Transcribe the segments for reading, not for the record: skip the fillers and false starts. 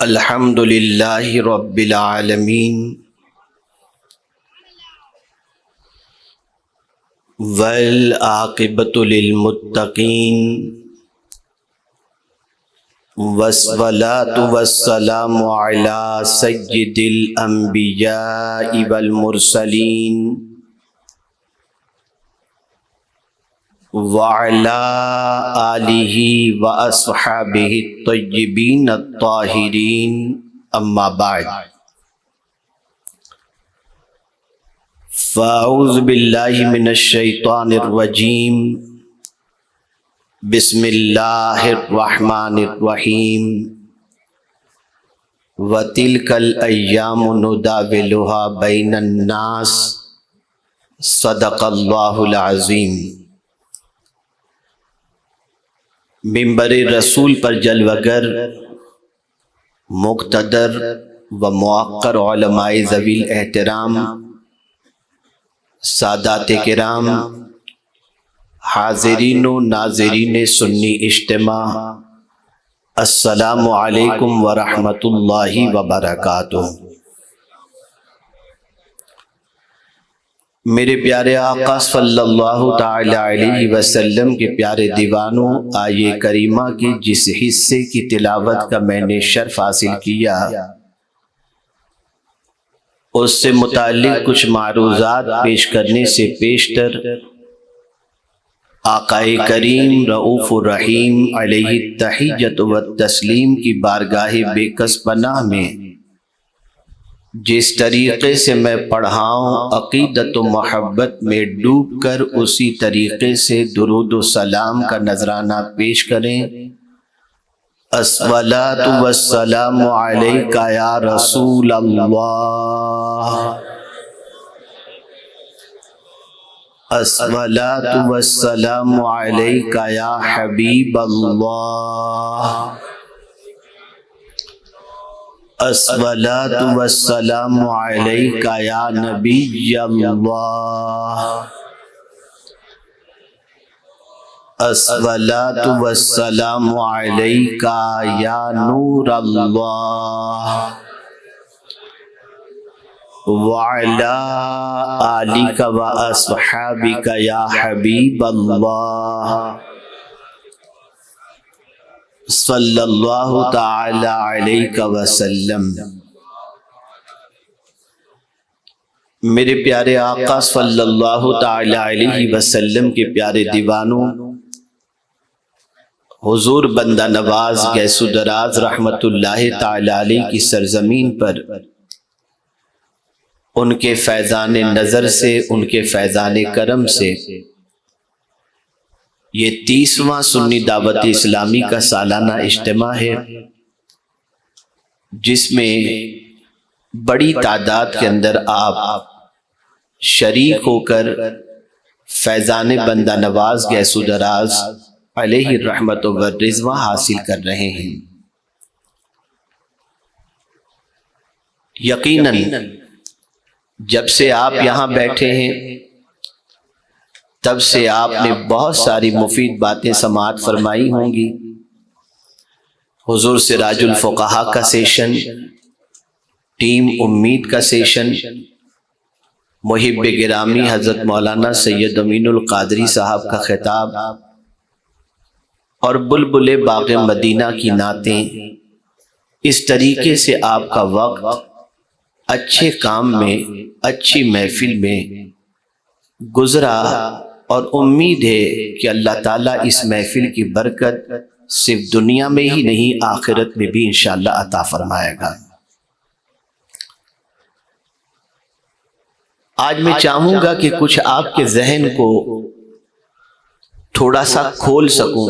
الحمد للہ رب العالمین والعاقبۃ للمتقین والصلاۃ والسلام علی سید الانبیاء والمرسلین وعلی آلہ واصحابہ الطیبین الطاہرین اما بعد فاعوذ باللہ من الشیطان الرجیم بسم اللہ الرحمن الرحیم وَتِلْكَ الْأَيَّامُ نُدَاوِلُهَا بَيْنَ النَّاسِ صدق اللہ العظیم۔ منبر رسول پر جلوگر مقتدر و موقر علماء ذوی الاحترام، سادات کرام، حاضرین و ناظرین سنی اجتماع، السلام علیکم ورحمۃ اللہ وبرکاتہ۔ میرے پیارے آقا صلی اللہ تعالی علیہ وسلم کے پیارے دیوانوں، آیے کریمہ کے جس حصے کی تلاوت کا میں نے شرف حاصل کیا، اس سے متعلق کچھ معروضات پیش کرنے سے پیشتر آقا کریم رؤوف الرحیم علیہ التحیۃ والتسلیم کی بارگاہ بے کس پناہ میں جس طریقے سے میں پڑھاؤں، عقیدت و محبت میں ڈوب کر اسی طریقے سے درود و سلام کا نذرانہ پیش کریں۔ الصلاۃ والسلام علیک یا رسول اللہ، الصلاۃ والسلام علیک یا حبیب اللہ، الصلاۃ والسلام علیک یا نبی اللہ، الصلاۃ والسلام علیک یا نور اللہ، وعلی آلک و اصحابک یا حبیب اللہ، صلی اللہ تعالی علیہ وسلم۔ میرے پیارے آقا صلی اللہ تعالی علیہ وسلم کے پیارے دیوانوں، حضور بندہ نواز گیسو دراز رحمت اللہ تعالی علیہ کی سرزمین پر ان کے فیضان نظر سے، ان کے فیضان کرم سے یہ 30واں سنی دعوت اسلامی کا سالانہ اجتماع ہے، جس میں بڑی تعداد کے اندر آپ شریک ہو کر فیضان بندہ نواز گیسو دراز علیہ الرحمت والرضوان حاصل کر رہے ہیں۔ یقیناً جب سے آپ یہاں بیٹھے ہیں تب سے آپ نے بہت ساری مفید باتیں سماعت فرمائی ہوں گی۔ حضور سراج الفقہا کا سیشن، ٹیم امید کا سیشن، محب گرامی حضرت مولانا سید امین القادری صاحب کا خطاب اور بلبل باغ مدینہ کی نعتیں، اس طریقے سے آپ کا وقت اچھے کام میں، اچھی محفل میں گزرا، اور امید ہے کہ اللہ تعالیٰ اس محفل کی برکت صرف دنیا میں ہی نہیں، آخرت میں بھی انشاءاللہ عطا فرمائے گا۔ آج میں چاہوں گا کہ کچھ آپ کے ذہن کو تھوڑا سا کھول سکوں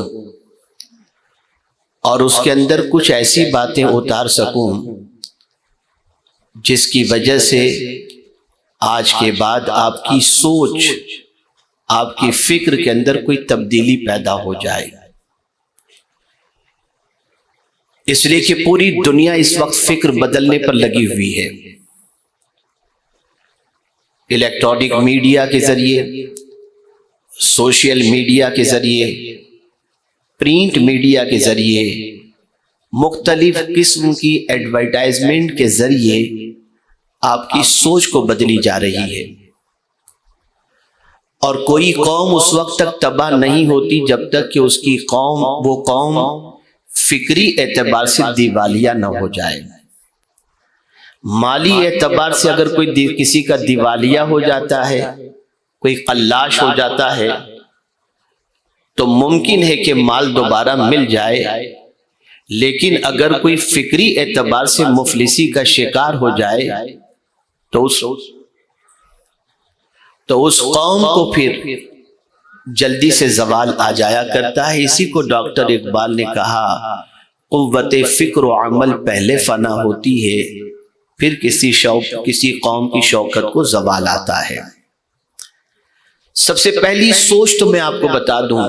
اور اس کے اندر کچھ ایسی باتیں اتار سکوں جس کی وجہ سے آج کے بعد آپ کی سوچ، آپ کی فکر کے اندر کوئی تبدیلی پیدا ہو جائے۔ اس لیے کہ پوری دنیا اس وقت فکر بدلنے پر لگی ہوئی ہے، الیکٹرانک میڈیا کے ذریعے، سوشل میڈیا کے ذریعے، پرنٹ میڈیا کے ذریعے مختلف قسم کی ایڈورٹائزمنٹ کے ذریعے آپ کی سوچ کو بدلی جا رہی ہے، اور کوئی قوم اس وقت تک تباہ نہیں ہوتی جب تک کہ اس کی وہ قوم فکری اعتبار سے دیوالیہ نہ ہو جائے۔ مالی اعتبار سے اگر کوئی کسی کا دیوالیہ ہو جاتا ہے، کوئی قلاش ہو جاتا ہے، تو ممکن ہے کہ مال دوبارہ مل جائے، لیکن اگر کوئی فکری اعتبار سے مفلسی کا شکار ہو جائے تو اس قوم کو پھر جلدی سے زوال آ جایا کرتا ہے۔ اسی کو ڈاکٹر اقبال نے کہا، قوت فکر و عمل پہلے فنا ہوتی ہے، پھر کسی قوم کی شوکت کو زوال آتا ہے۔ سب سے پہلی سوچ تو میں آپ کو بتا دوں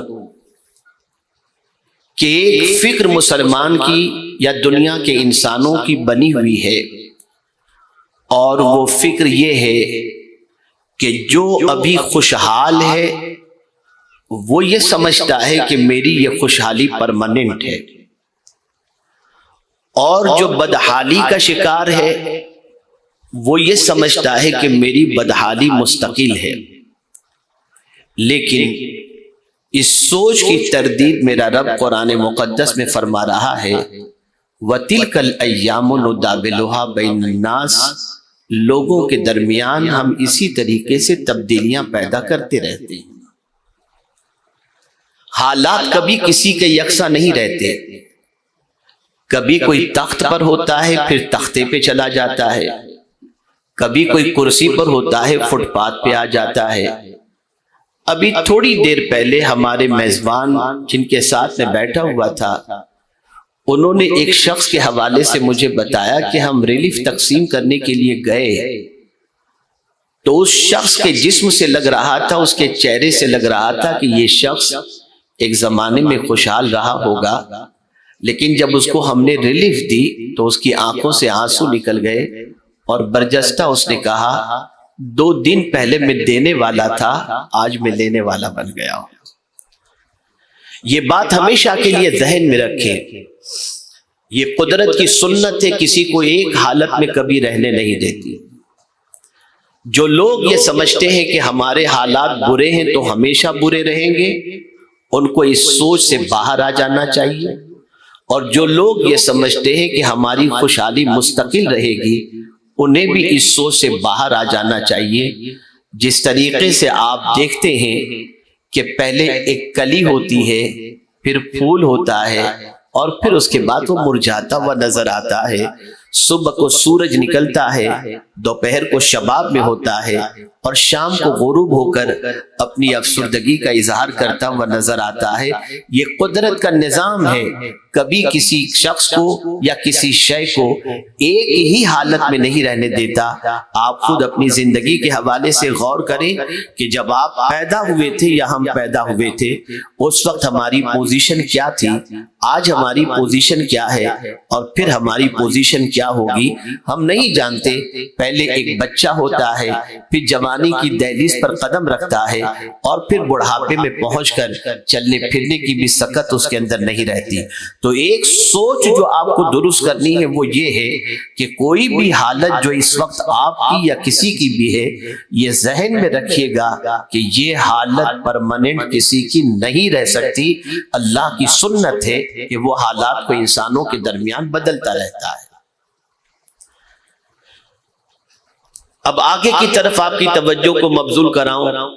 کہ ایک فکر مسلمان کی یا دنیا کے انسانوں کی بنی ہوئی ہے، اور وہ فکر یہ ہے کہ جو ابھی خوشحال ہے وہ یہ سمجھتا ہے کہ میری یہ خوشحالی پرماننٹ ہے، اور جو بدحالی کا شکار ہے وہ یہ سمجھتا ہے کہ میری بدحالی مستقل ہے۔ لیکن اس سوچ کی تردید میرا رب قرآن مقدس میں فرما رہا ہے، وَتِلْكَ الْأَيَّامُ نُدَاوِلُهَا بَيْنَ النَّاسِ، لوگوں کے درمیان ہم اسی طریقے سے تبدیلیاں پیدا کرتے رہتے ہیں۔ حالات کبھی کسی کے یکساں نہیں رہتے، کبھی کوئی تخت پر ہوتا ہے پھر تختے پہ چلا جاتا ہے، کبھی کوئی کرسی پر ہوتا ہے فٹ پاتھ پہ آ جاتا ہے۔ ابھی تھوڑی دیر پہلے ہمارے میزبان جن کے ساتھ میں بیٹھا ہوا تھا، انہوں نے ایک شخص کے حوالے سے مجھے بتایا کہ ہم ریلیف تقسیم کرنے کے لیے گئے تو اس شخص کے جسم سے لگ رہا تھا، اس کے چہرے سے لگ رہا تھا کہ یہ شخص ایک زمانے میں خوشحال رہا ہوگا، لیکن جب اس کو ہم نے ریلیف دی تو اس کی آنکھوں سے آنسو نکل گئے، اور برجستہ اس نے کہا 2 دن پہلے میں دینے والا تھا، آج میں لینے والا بن گیا ہوں۔ یہ بات ہمیشہ کے لیے ذہن میں رکھیں، یہ قدرت کی سنت ہے، کسی کو ایک حالت میں کبھی رہنے نہیں دیتی۔ جو لوگ یہ سمجھتے ہیں کہ ہمارے حالات برے ہیں تو ہمیشہ برے رہیں گے، ان کو اس سوچ سے باہر آ جانا چاہیے، اور جو لوگ یہ سمجھتے ہیں کہ ہماری خوشحالی مستقل رہے گی، انہیں بھی اس سوچ سے باہر آ جانا چاہیے۔ جس طریقے سے آپ دیکھتے ہیں کہ پہلے ایک کلی ہوتی ہے، پھر پھول ہوتا ہے، اور پھر اس کے بعد وہ مرجھاتا ہوا نظر آتا ہے۔ صبح کو سورج نکلتا ہے، دوپہر کو شباب میں ہوتا ہے، اور شام کو غروب ہو کر اپنی افسردگی کا اظہار کرتا ہوا نظر آتا ہے۔ یہ قدرت کا نظام ہے، کبھی کسی شخص کو یا کسی شے کو ایک ہی حالت میں نہیں رہنے دیتا۔ آپ خود اپنی زندگی کے حوالے سے غور کریں کہ جب آپ پیدا ہوئے تھے یا ہم پیدا ہوئے تھے، اس وقت ہماری پوزیشن کیا تھی، آج ہماری پوزیشن کیا ہے، اور پھر ہماری پوزیشن کیا ہوگی، ہم نہیں جانتے۔ پہلے ایک بچہ ہوتا ہے، پھر جوانی کی دہلیز پر قدم رکھتا ہے، اور پھر بڑھاپے میں پہنچ کر چلنے پھرنے کی بھی سکت اس کے اندر نہیں رہتی۔ تو ایک سوچ جو آپ کو درست کرنی ہے وہ یہ ہے کہ کوئی بھی حالت جو اس وقت آپ کی یا کسی کی بھی ہے، یہ ذہن میں رکھیے گا کہ یہ حالت پرماننٹ کسی کی نہیں رہ سکتی۔ اللہ کی سنت ہے کہ وہ حالات کو انسانوں کے درمیان بدلتا رہتا ہے۔ اب آگے کی طرف آپ کی توجہ کو مبذول کراؤں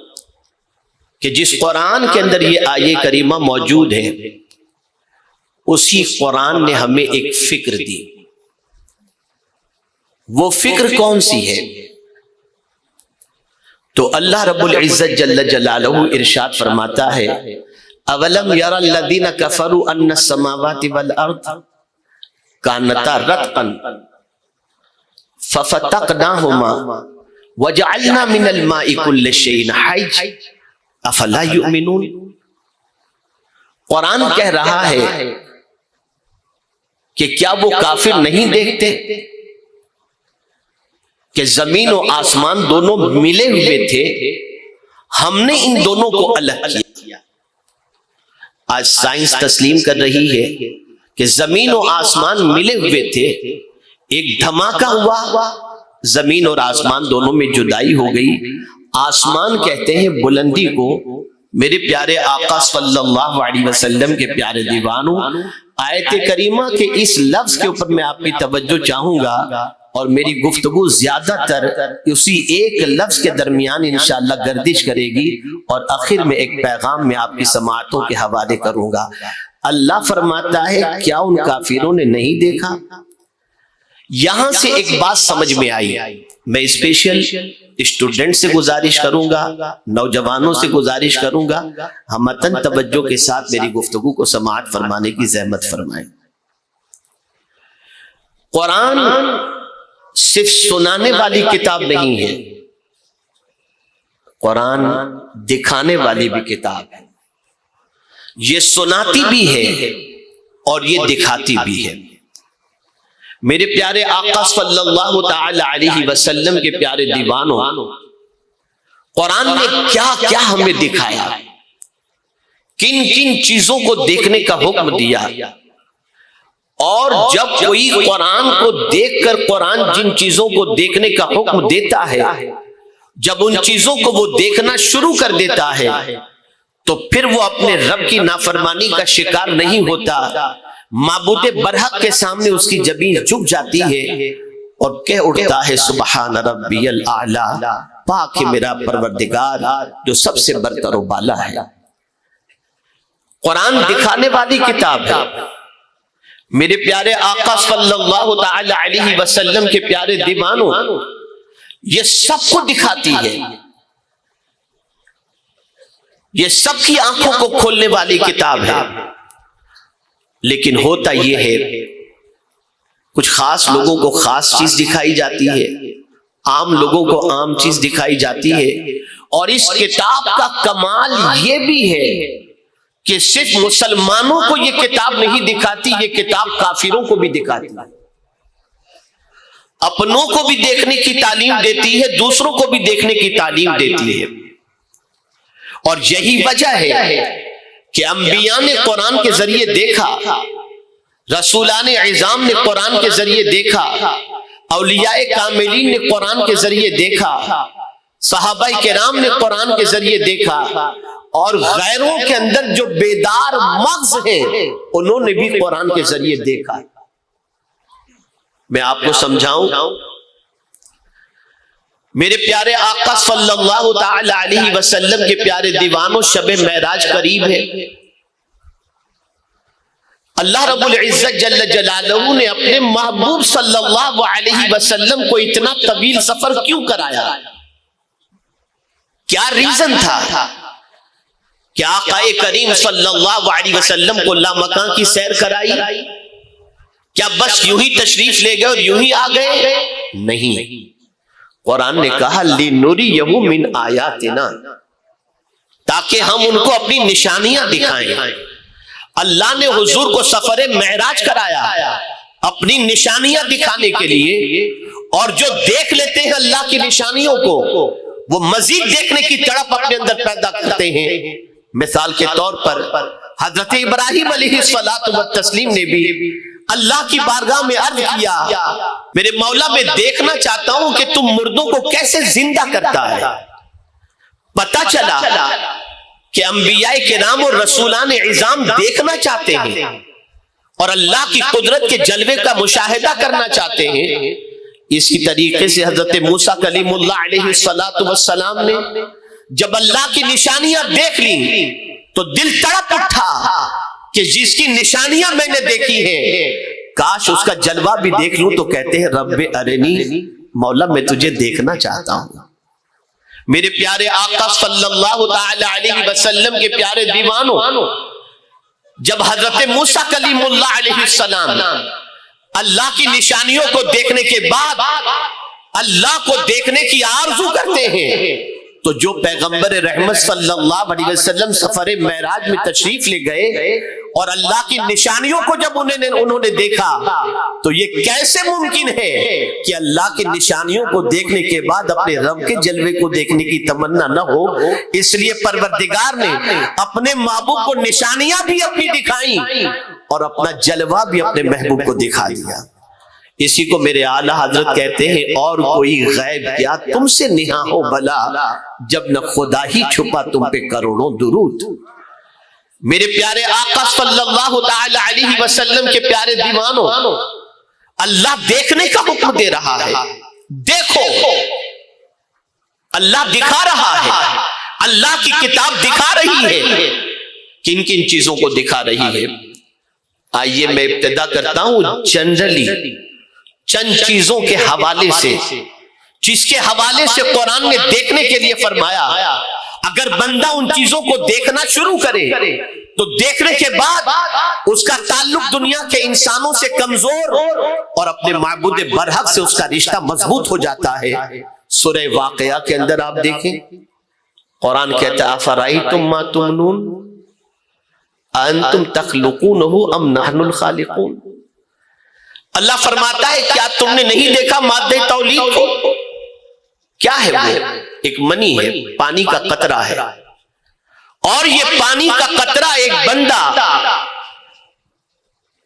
کہ جس قرآن کے اندر یہ آیے کریمہ موجود ہے، اسی قرآن نے ہمیں ایک فکر دی۔ وہ فکر کون سی ہے؟ تو اللہ رب العزت جل جلالہ ارشاد فرماتا ہے، اولم یری الذین کفروا ان السماوات والارض کانتا رتقا ففتقناهما وجعلنا من الماء كل شيء حي افلا يؤمنون۔ قرآن کہہ رہا ہے کہ کیا وہ کافر نہیں دیکھتے کہ زمین و آسمان دونوں ملے ہوئے تھے، ہم نے ان دونوں کو الگ کیا۔ آج سائنس تسلیم کر رہی ہے کہ زمین و آسمان ملے ہوئے تھے، ایک دھماکہ ہوا، زمین اور آسمان دونوں میں جدائی ہو گئی۔ آسمان کہتے ہیں بلندی کو۔ میرے پیارے آقا صلی اللہ علیہ وسلم کے پیارے دیوانوں، آیت کریمہ کے اس لفظ کے اوپر میں آپ کی توجہ چاہوں گا، اور میری گفتگو زیادہ تر اسی ایک لفظ کے درمیان انشاءاللہ گردش کرے گی، اور آخر میں ایک پیغام میں آپ کی سماعتوں کے حوالے کروں گا۔ اللہ فرماتا ہے کیا ان کافروں نے نہیں دیکھا؟ یہاں سے ایک بات سمجھ میں آئی۔ میں اسپیشل اسٹوڈنٹ سے گزارش کروں گا، نوجوانوں سے گزارش کروں گا، ہمتن توجہ کے ساتھ میری گفتگو کو سماعت فرمانے کی زحمت فرمائیں۔ قرآن صرف سنانے والی کتاب نہیں ہے، قرآن دکھانے والی بھی کتاب ہے۔ یہ سناتی بھی ہے اور یہ دکھاتی بھی ہے۔ میرے پیارے آقا صلی اللہ تعالی علیہ وسلم کے پیارے دیوانوں، قرآن نے کیا کیا ہمیں دکھایا، کن کن چیزوں کو دیکھنے کا حکم دیا، اور جب کوئی قرآن کو دیکھ کر قرآن جن چیزوں کو دیکھنے کا حکم دیتا ہے، جب ان چیزوں کو وہ دیکھنا شروع کر دیتا ہے تو پھر وہ اپنے رب کی نافرمانی کا شکار نہیں ہوتا۔ معبود برحق کے سامنے اس کی جبین جھک جاتی ہے اور کہہ اٹھتا ہے سبحان ربی الاعلی، پاک ہے میرا پروردگار جو سب سے برتر و بالا ہے۔ قرآن دکھانے والی کتاب ہے۔ میرے پیارے آقا صلی اللہ تعالی علیہ وسلم کے پیارے دیوانوں، یہ سب کو دکھاتی ہے، یہ سب کی آنکھوں کو کھولنے والی کتاب ہے۔ لیکن ہوتا یہ ہے کچھ خاص لوگوں کو خاص چیز دکھائی جاتی ہے، عام لوگوں کو عام چیز دکھائی جاتی ہے، اور اس کتاب کا کمال یہ بھی ہے کہ صرف مسلمانوں کو یہ کتاب نہیں دکھاتی، یہ کتاب کافروں کو بھی دکھاتی ہے، اپنوں کو بھی دیکھنے کی تعلیم دیتی ہے، دوسروں کو بھی دیکھنے کی تعلیم دیتی ہے۔ اور یہی وجہ ہے کہ انبیاء نے قرآن کے ذریعے دیکھا، رسولان اعظام نے قرآن کے ذریعے دیکھا، اولیاء کاملین نے قرآن کے ذریعے دیکھا، صحابہ کرام نے قرآن کے ذریعے دیکھا، اور غیروں کے اندر جو بیدار مغز ہیں انہوں نے بھی قرآن کے ذریعے دیکھا۔ میں آپ کو سمجھاؤں، میرے پیارے آقا صلی اللہ تعالی علیہ وسلم کے پیارے دیوانوں، شب معراج قریب ہے۔ اللہ رب العزت جل جلالہ نے اپنے محبوب صلی اللہ علیہ وسلم کو اتنا طویل سفر کیوں کرایا؟ کیا ریزن تھا؟ کیا آقا کریم صلی اللہ علیہ وسلم کو لامکان کی سیر کرائی؟ کیا بس یوں ہی تشریف لے گئے اور یوں ہی آ گئے؟ نہیں، قرآن نے کہا لِنُرِيَهُ مِنْ آیَاتِنَا، تاکہ ہم ان کو اپنی نشانیاں دکھائیں۔ اللہ نے حضور کو سفر معراج کرایا اپنی نشانیاں دکھانے کے لیے، اور جو دیکھ لیتے ہیں اللہ کی نشانیوں کو وہ مزید دیکھنے کی تڑپ اپنے اندر پیدا کرتے ہیں۔ مثال کے طور پر حضرت ابراہیم علیہ الصلوۃ والتسلیم نے بھی اللہ کی بارگاہ میں عرض کیا، میرے مولا میں دیکھنا چاہتا ہوں کہ تم مردوں کو کیسے زندہ کرتا ہے۔ پتہ چلا کہ انبیاء کرام اور رسولان اعظام دیکھنا چاہتے ہیں اور اللہ کی قدرت کے جلوے کا مشاہدہ کرنا چاہتے ہیں۔ اسی طریقے سے حضرت موسیٰ کلیم اللہ علیہ السلام نے جب اللہ کی نشانیاں دیکھ لی تو دل تڑپ اٹھا کہ جس کی نشانیاں میں نے دیکھی ہیں کاش اس کا جلوہ بھی دیکھ لوں، تو کہتے ہیں رب ارنی، مولا میں تجھے دیکھنا چاہتا ہوں۔ میرے پیارے آقا صلی اللہ تعالی علیہ وسلم کے پیارے دیوانوں، جب حضرت موسیٰ کلیم اللہ علیہ السلام اللہ کی نشانیوں کو دیکھنے کے بعد اللہ کو دیکھنے کی آرزو کرتے ہیں، تو جو پیغمبر رحمت صلی اللہ علیہ وسلم سفر معراج میں تشریف لے گئے اور اللہ کی نشانیوں کو جب انہوں نے دیکھا تو یہ کیسے ممکن ہے کہ اللہ کی نشانیوں کو دیکھنے کے بعد اپنے رب کے جلوے کو دیکھنے کی تمنا نہ ہو؟ اس لیے پروردگار نے اپنے محبوب کو نشانیاں بھی اپنی دکھائیں اور اپنا جلوہ بھی اپنے محبوب کو دکھا دیا۔ اسی کو میرے اعلیٰ حضرت کہتے ہیں اور کوئی غیب کیا تم سے نہا ہو بلا، جب نہ خدا ہی چھپا تم پہ کروڑوں درود۔ میرے پیارے آقا صلی اللہ تعالی علیہ وسلم کے پیارے دیوانوں، اللہ دیکھنے کا حکم دے رہا ہے، دیکھو اللہ دکھا رہا ہے، اللہ کی کتاب دکھا رہی ہے۔ کن کن چیزوں کو دکھا رہی ہے؟ آئیے میں ابتدا کرتا ہوں جنرلی چند چیزوں کے حوالے سے، جس کے حوالے سے قرآن نے دیکھنے کے لیے فرمایا۔ اگر بندہ ان چیزوں کو دیکھنا شروع کرے تو دیکھنے کے بعد اس کا تعلق دنیا کے انسانوں سے کمزور اور اپنے معبود برحق سے اس کا رشتہ مضبوط ہو جاتا ہے۔ سورہ واقعہ کے اندر آپ دیکھیں، قرآن کہتا ہے افرأیتم ما تمنون انتم تخلقونہ ام نحن الخالقون۔ اللہ فرماتا ہے کیا تم نے نہیں دیکھا مادہ تولید کو؟ کیا ہے وہ؟ ایک منی ہے، پانی کا قطرہ ہے، اور یہ پانی کا قطرہ ایک بندہ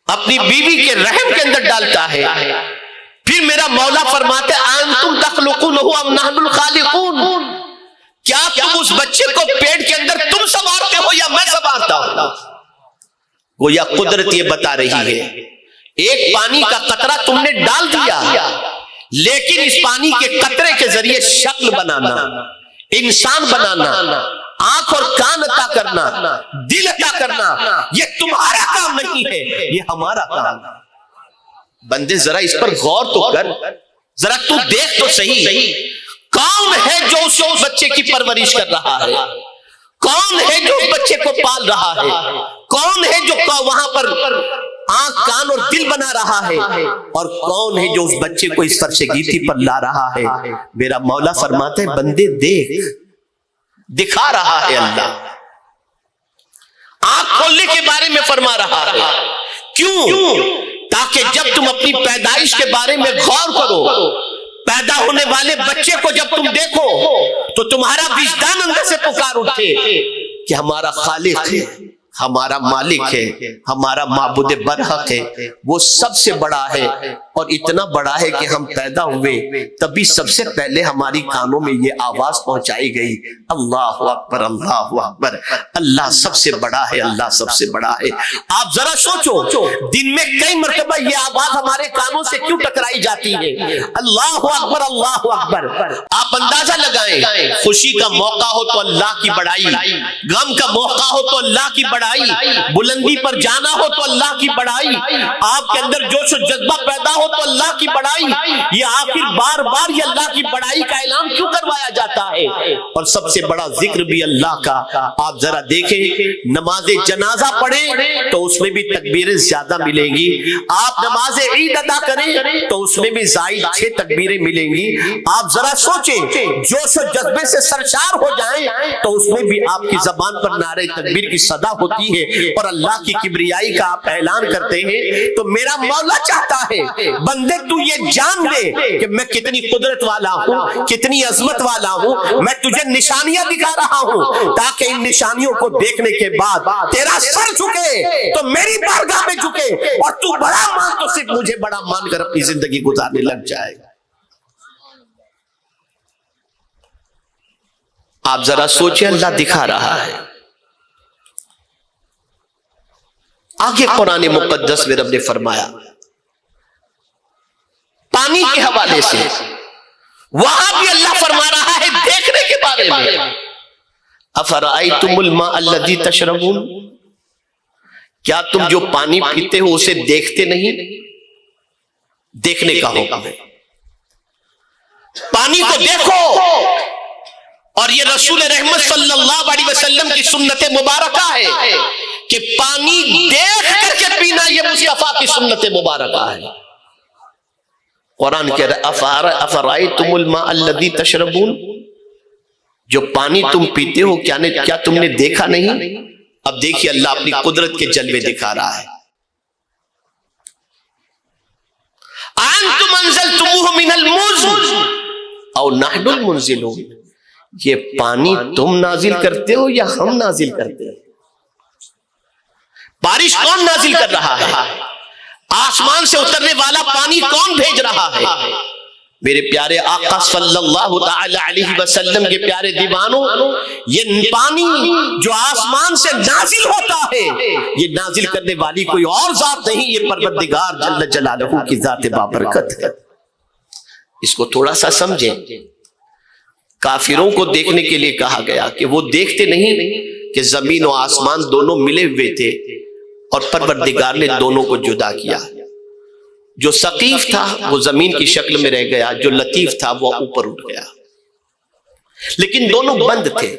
اپنی بیوی کے رحم کے اندر ڈالتا ہے، پھر میرا مولا فرماتا ہے انتم تخلقونہ ام نحن الخالقون، کیا تم اس بچے کو پیٹ کے اندر تم سنوارتے ہو یا میں سنوارتا ہوں؟ گویا قدرت یہ بتا رہی ہے ایک پانی کا قطرہ تم نے ڈال دیا، لیکن اس پانی کے قطرے کے ذریعے شکل بنانا، انسان بنانا، آنکھ اور کان عطا کرنا، دل عطا کرنا، یہ تمہارا کام نہیں ہے، یہ ہمارا کام۔ بندے ذرا اس پر غور تو کر، ذرا تو دیکھ تو صحیح، کون ہے جو اس بچے کی پرورش کر رہا ہے؟ کون ہے جو اس بچے کو پال رہا ہے؟ کون ہے جو وہاں پر آنکھ کان اور دل بنا رہا ہے؟ اور کون ہے جو اس بچے کو اس فرشگیتی پر لا رہا ہے؟ میرا مولا فرماتے ہیں بندے دیکھ، دکھا رہا ہے اللہ، آنکھ کھولنے کے بارے میں فرما رہا ہے۔ کیوں؟ تاکہ جب تم اپنی پیدائش کے بارے میں غور کرو، پیدا ہونے والے بچے کو جب تم دیکھو تو تمہارا وجدان اندر سے پکار اٹھے کہ ہمارا خالق ہے، ہمارا مالک ہے، ہمارا معبود برحق ہے، وہ سب سے بڑا ہے، اور اتنا بڑا ہے کہ ہم پیدا ہوئے تبھی سب سے پہلے ہماری کانوں میں یہ آواز پہنچائی گئی، اللہ اکبر اللہ اکبر، اللہ سب سے بڑا ہے، اللہ سب سے بڑا ہے۔ آپ ذرا سوچو دن میں کئی مرتبہ یہ آواز ہمارے کانوں سے کیوں ٹکرائی جاتی ہے، اللہ اکبر اللہ اکبر۔ آپ اندازہ لگائیں، خوشی کا موقع ہو تو اللہ کی بڑائی، غم کا موقع ہو تو اللہ کی بڑائی، بلندی پر جانا ہو تو اللہ کی بڑائی، آپ کے اندر جوش و جذبہ پیدا ہو تو اللہ کی بڑائی، یہ آخر بار بار یہ اللہ کی بڑائی کا اعلان کیوں کروایا جاتا ہے؟ اور سب سے بڑا ذکر بھی اللہ کا۔ آپ ذرا دیکھیں نماز جنازہ پڑھیں تو اس میں بھی تکبیریں زیادہ ملیں گی، آپ نماز عید ادا کریں تو اس میں بھی زائد 6 تکبیریں ملیں گی۔ آپ ذرا سوچیں جوش و جذبے سے سرشار ہو جائیں تو اس میں بھی آپ کی زبان پر نعرہ تکبیر کی صدا ہوتی ہے اور اللہ کی کبریائی کا آپ اعلان کرتے ہیں۔ تو میرا مولا چاہتا ہے بندے تو یہ جان لے کہ میں کتنی قدرت والا ہوں، کتنی عظمت والا ہوں، میں تجھے نشانیاں دکھا رہا ہوں تاکہ ان نشانیوں کو دیکھنے کے بعد تیرا سر جھکے تو میری بارگاہ میں جھکے، اور تو بڑا مان تو صرف مجھے بڑا مان کر اپنی زندگی گزارنے لگ جائے۔ آپ ذرا سوچیں اللہ دکھا رہا ہے۔ آگے قرآن مقدس میں رب نے فرمایا پانی کے حوالے سے، وہاں بھی اللہ فرما رہا ہے دیکھنے کے بارے میں، افرأیتم الماء الذی تشربون، کیا تم جو پانی پیتے ہو اسے دیکھتے نہیں؟ دیکھنے کا حکم ہے، پانی کو دیکھو، اور یہ رسول رحمت صلی اللہ علیہ وسلم کی سنت مبارکہ ہے کہ پانی دیکھ کر کے پینا یہ مصطفیٰ کی سنت مبارکہ ہے۔ قرآن کہہ رہا ہے افرأیتم الماء الذی تشربون، جو پانی تم پیتے ہو کیا تم نے دیکھا نہیں؟ اب دیکھیے اللہ اپنی قدرت کے جلوے دکھا رہا ہے۔ انتم انزلتموہ من المزن او نحن المنزلون، یہ پانی تم نازل کرتے ہو یا ہم نازل کرتے ہیں؟ بارش کون نازل کر رہا ہے؟ آسمان سے اترنے والا پانی کون بھیج رہا ہے؟ میرے پیارے آقا صلی اللہ تعالی علیہ وسلم کے پیارے دیوانوں، یہ پانی جو آسمان سے نازل ہوتا ہے، یہ نازل کرنے والی کوئی اور ذات نہیں، یہ پروردگار جل جلالہ کی ذات بابرکت ہے۔ اس کو تھوڑا سا سمجھیں۔ کافروں کو دیکھنے کے لیے کہا گیا کہ وہ دیکھتے نہیں کہ زمین و آسمان دونوں ملے ہوئے تھے اور پروردگار نے دونوں کو جدا کیا۔ جو ثقیف تھا وہ زمین کی شکل میں رہ گیا، جو لطیف تھا وہ اوپر اٹھ گیا، لیکن دونوں بند تھے،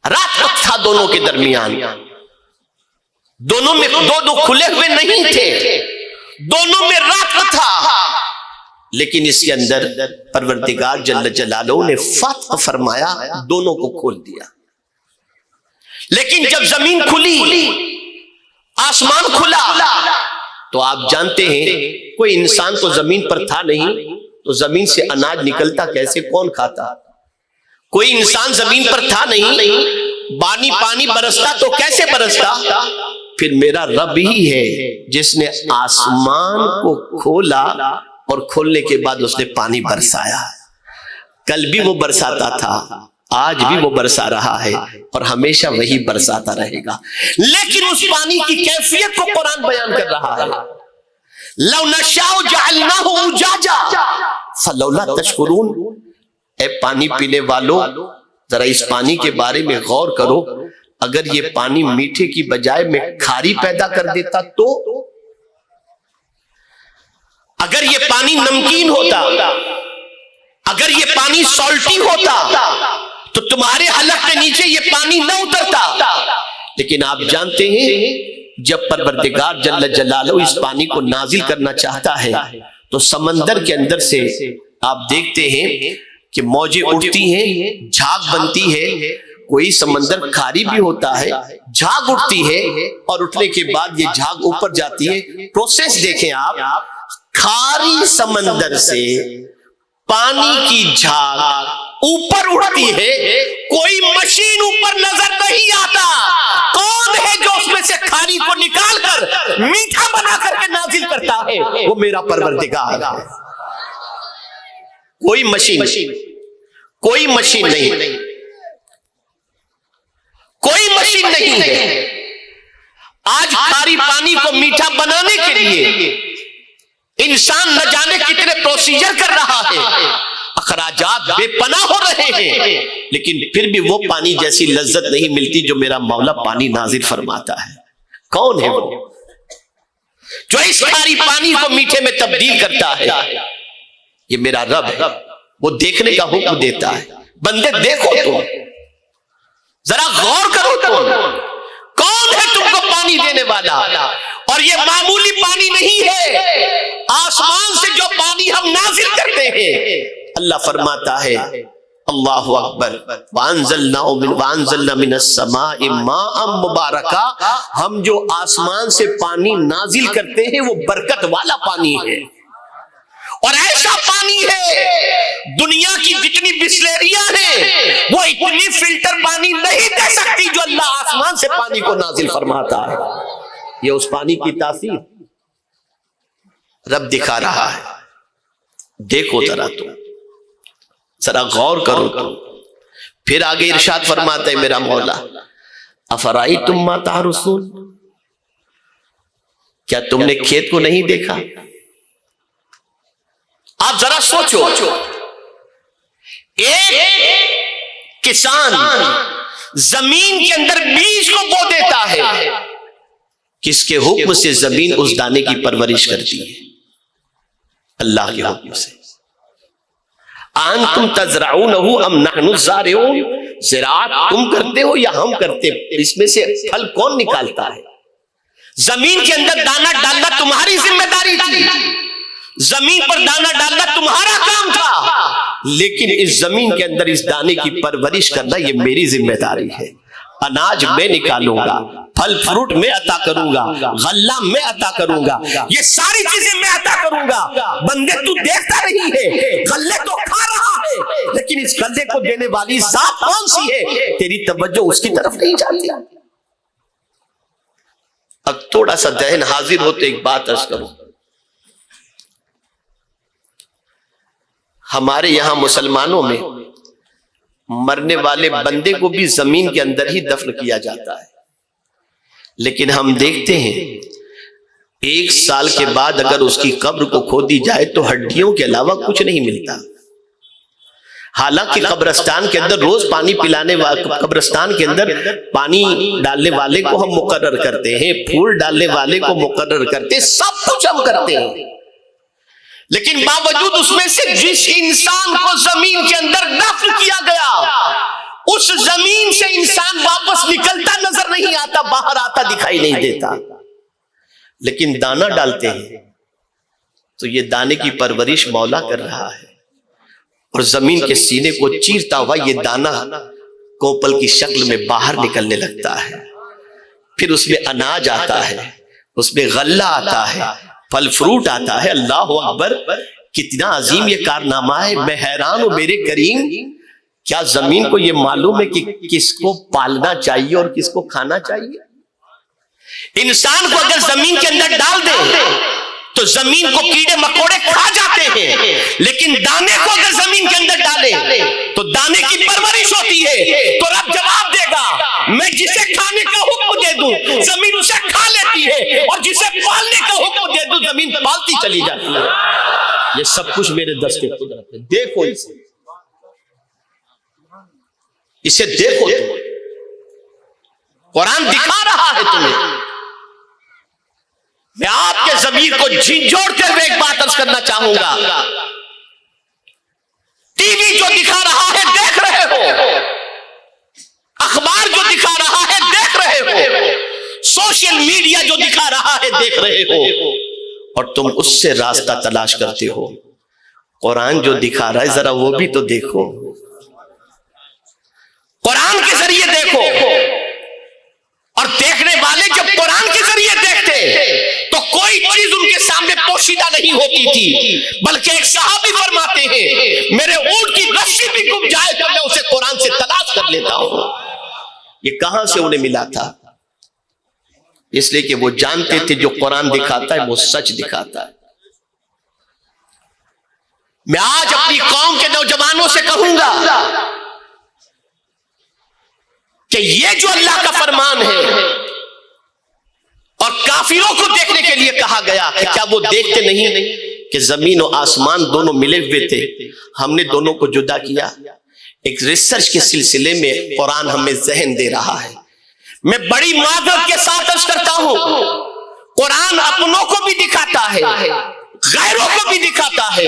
رات وقت تھا دونوں کے درمیان، دونوں میں دو کھلے ہوئے نہیں تھے، دونوں میں رات تھا، لیکن اس کے اندر پروردگار جل جلالہ نے فتح فرمایا، دونوں کو کھول دیا۔ لیکن جب زمین کھلی، آسمان کھلا، تو آپ جانتے ہیں کوئی انسان تو زمین پر تھا نہیں، تو زمین سے اناج نکلتا کیسے، کون کھاتا؟ کوئی انسان زمین پر تھا نہیں، پانی برستا تو کیسے برستا؟ پھر میرا رب ہی ہے جس نے آسمان کو کھولا اور کھولنے کے بعد اس نے پانی برسایا۔ کل بھی وہ برساتا تھا، آج بھی وہ برسا رہا ہے اور ہمیشہ وہی برساتا رہے گا، لیکن اس پانی کی کیفیت کو قرآن بیان کر رہا ہے۔ لَوْ نَشَاءُ جَعَلْنَاهُ أُجَاجًا فَلَوْلَا تَشْكُرُونَ۔ اے پانی پینے والوں، ذرا اس پانی کے بارے میں غور کرو، اگر یہ پانی میٹھے کی بجائے میں کھاری پیدا کر دیتا تو؟ اگر یہ پانی نمکین ہوتا، اگر یہ پانی سالٹی ہوتا تو تمہارے حلق کے نیچے یہ پانی نہ اترتا، لیکن آپ جانتے ہیں جب پروردگار جل جلالہ اس پانی کو نازل کرنا چاہتا ہے تو سمندر کے اندر سے آپ دیکھتے ہیں کہ موجیں اٹھتی ہیں، جھاگ بنتی ہے، کوئی سمندر کھاری بھی ہوتا ہے، جھاگ اٹھتی ہے اور اٹھنے کے بعد یہ جھاگ اوپر جاتی ہے۔ پروسیس دیکھیں آپ، کھاری سمندر سے پانی کی جھاگ اوپر اڑتی ہے، کوئی مشین اوپر نظر نہیں آتا، کون ہے جو اس میں سے کھاری کو نکال کر میٹھا بنا کر کے نازل کرتا ہے؟ وہ میرا پروردگار ہے۔ کوئی مشین نہیں، کوئی مشین نہیں ہے۔ آج کھاری پانی کو میٹھا بنانے کے لیے انسان نہ جانے کتنے پروسیجر کر رہا ہے، اخراجات بے پناہ ہو رہے ہیں، لیکن پھر بھی وہ پانی جیسی لذت نہیں ملتی جو میرا مولا پانی نازل فرماتا ہے۔ کون ہے وہ جو اس کھاری پانی کو میٹھے میں تبدیل کرتا ہے؟ یہ میرا رب ہے، وہ دیکھنے کا حکم دیتا ہے، بندے دیکھو تم، ذرا غور کرو تم، کون ہے تم کو پانی دینے والا؟ اور یہ معمولی پانی نہیں ہے، آسمان سے جو پانی ہم نازل کرتے ہیں، اللہ فرماتا ہے، اللہ اکبر، وَأَنزَلْنَا مِنَ السَّمَاءِ مَاءً مُبَارَكًا، ہم جو آسمان سے پانی نازل کرتے ہیں وہ برکت والا پانی ہے، اور ایسا پانی ہے دنیا کی جتنی بسلریاں ہیں وہ اتنی فلٹر پانی نہیں دے سکتی جو اللہ آسمان سے پانی کو نازل فرماتا ہے۔ یہ اس پانی کی تاثیر رب دکھا رہا ہے، دیکھو ذرا تم، ذرا غور کرو تم۔ پھر آگے ارشاد فرماتا ہے میرا مولا، افرائیتم ما تحرثون، کیا تم نے کھیت کو نہیں دیکھا؟ آپ ذرا سوچو، ایک کسان زمین کے اندر بیج کو بو دیتا ہے، کس کے حکم سے زمین اس دانے کی پرورش کرتی ہے؟ اللہ کے حکم سے۔ انتم تزرعونہ ام نحن الزارعون، زراعت تم کرتے ہو یا ہم کرتے ہیں؟ اس میں سے پھل کون نکالتا ہے؟ زمین کے اندر دانا ڈالنا تمہاری ذمہ داری تھی، زمین پر دانا ڈالنا تمہارا کام تھا، لیکن اس زمین کے اندر اس دانے کی پرورش کرنا یہ میری ذمہ داری ہے۔ اناج میں نکالوں گا، پھل فروٹ میں عطا کروں گا، غلہ میں عطا کروں گا، یہ ساری چیزیں میں عطا کروں گا۔ بندے تو دیکھتا نہیں ہے، غلے تو کھا رہا ہے، لیکن اس غلے کو دینے والی ذات کون سی ہے؟ تیری توجہ اس کی طرف نہیں جاتی۔ اب تھوڑا سا ذہن حاضر ہو تو ایک بات عرض کروں. ہمارے یہاں مسلمانوں میں مرنے والے بندے کو بھی زمین کے اندر ہی دفن کیا جاتا ہے، لیکن ہم دیکھتے ہیں 1 سال کے بعد اگر اس کی قبر کو کھودی جائے تو ہڈیوں کے علاوہ کچھ نہیں ملتا. حالانکہ قبرستان کے اندر روز پانی پلانے والے، قبرستان کے اندر پانی ڈالنے والے کو ہم مقرر کرتے ہیں، پھول ڈالنے والے کو مقرر کرتے ہیں، سب کچھ ہم کرتے ہیں، لیکن باوجود اس میں سے جس انسان کو زمین کے اندر دفن کیا گیا اس زمین سے انسان واپس نکلتا نظر نہیں آتا، باہر آتا دکھائی نہیں دیتا. لیکن دانہ ڈالتے ہیں تو یہ دانے کی پرورش مولا کر رہا ہے، اور زمین کے سینے کو چیرتا ہوا یہ دانہ کوپل کی شکل میں باہر نکلنے لگتا ہے. پھر اس میں اناج آتا ہے، اس میں غلہ آتا ہے، پھل فروٹ آتا ہے. اللہ اکبر، کتنا عظیم یہ کارنامہ ہے. میں حیران ہوں میرے کریم، کیا زمین کو یہ معلوم ہے کہ کس کو پالنا چاہیے اور کس کو کھانا چاہیے؟ انسان کو اگر زمین کے اندر ڈال دیں تو زمین کو کیڑے مکوڑے کھا جاتے ہیں، لیکن دانے کو اگر زمین کے اندر ڈالیں تو دانے کی پرورش ہوتی ہے. تو رب جواب دے گا، میں جسے کھانے کا حکم دے دوں زمین اسے کھا لیتی ہے، اور جسے پالنے کا حکم دے دوں زمین پالتی چلی جاتی ہے. یہ سب کچھ میرے دست کے قدرت ہے. دیکھو اسے دیکھو، قرآن دکھا رہا ہے تمہیں. میں آپ کے ضمیر کو جھنجھوڑتے ہوئے ایک بات عرض کرنا چاہوں گا. ٹی وی جو دکھا رہا ہے دیکھ رہے ہو، اخبار جو دکھا رہا ہے دیکھ رہے ہو، سوشل میڈیا جو دکھا رہا ہے دیکھ رہے ہو، اور تم اس سے راستہ تلاش کرتے ہو. قرآن جو دکھا رہا ہے ذرا وہ بھی تو دیکھو، قرآن کے ذریعے دیکھو. اور دیکھنے والے جب قرآن کے ذریعے دیکھتے تو کوئی چیز ان کے سامنے پوشیدہ نہیں ہوتی تھی، بلکہ ایک صحابی فرماتے ہیں میرے اونٹ کی رسی بھی گم جائے تو میں اسے قرآن سے تلاش کر لیتا ہوں. یہ کہاں سے انہیں ملا تھا؟ اس لیے کہ وہ جانتے تھے جو قرآن دکھاتا ہے وہ سچ دکھاتا ہے. میں آج اپنی قوم کے نوجوانوں سے کہوں گا کہ یہ جو اللہ کا فرمان ہے اور کافروں کو دیکھنے کے لیے کہا گیا کہ کیا وہ دیکھتے نہیں کہ زمین و آسمان دونوں ملے ہوئے تھے، ہم نے دونوں کو جدا کیا. ایک ریسرچ کے سلسلے میں قرآن ہمیں ذہن دے رہا ہے. میں بڑی معذرت کے ساتھ عرض کرتا ہوں، قرآن اپنوں کو بھی دکھاتا ہے، غیروں کو بھی دکھاتا ہے،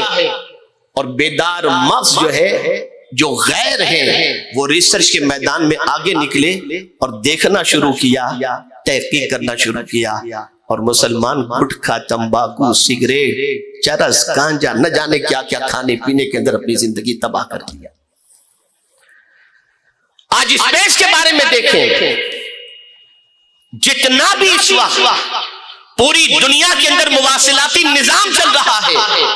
اور بیدار مغز جو ہے جو غیر ہیں وہ ریسرچ کے میدان میں آگے نکلے اور دیکھنا شروع کیا، تحقیق کرنا شروع کیا. اور مسلمان گٹکھا، تمباکو، سگریٹ، چرس، گانجا، نہ جانے کیا کیا کھانے پینے کے اندر اپنی زندگی تباہ کر دیا. آج اسپیس کے بارے میں دیکھیں، جتنا بھی اس وقت پوری دنیا کے اندر مواصلاتی نظام چل رہا ہے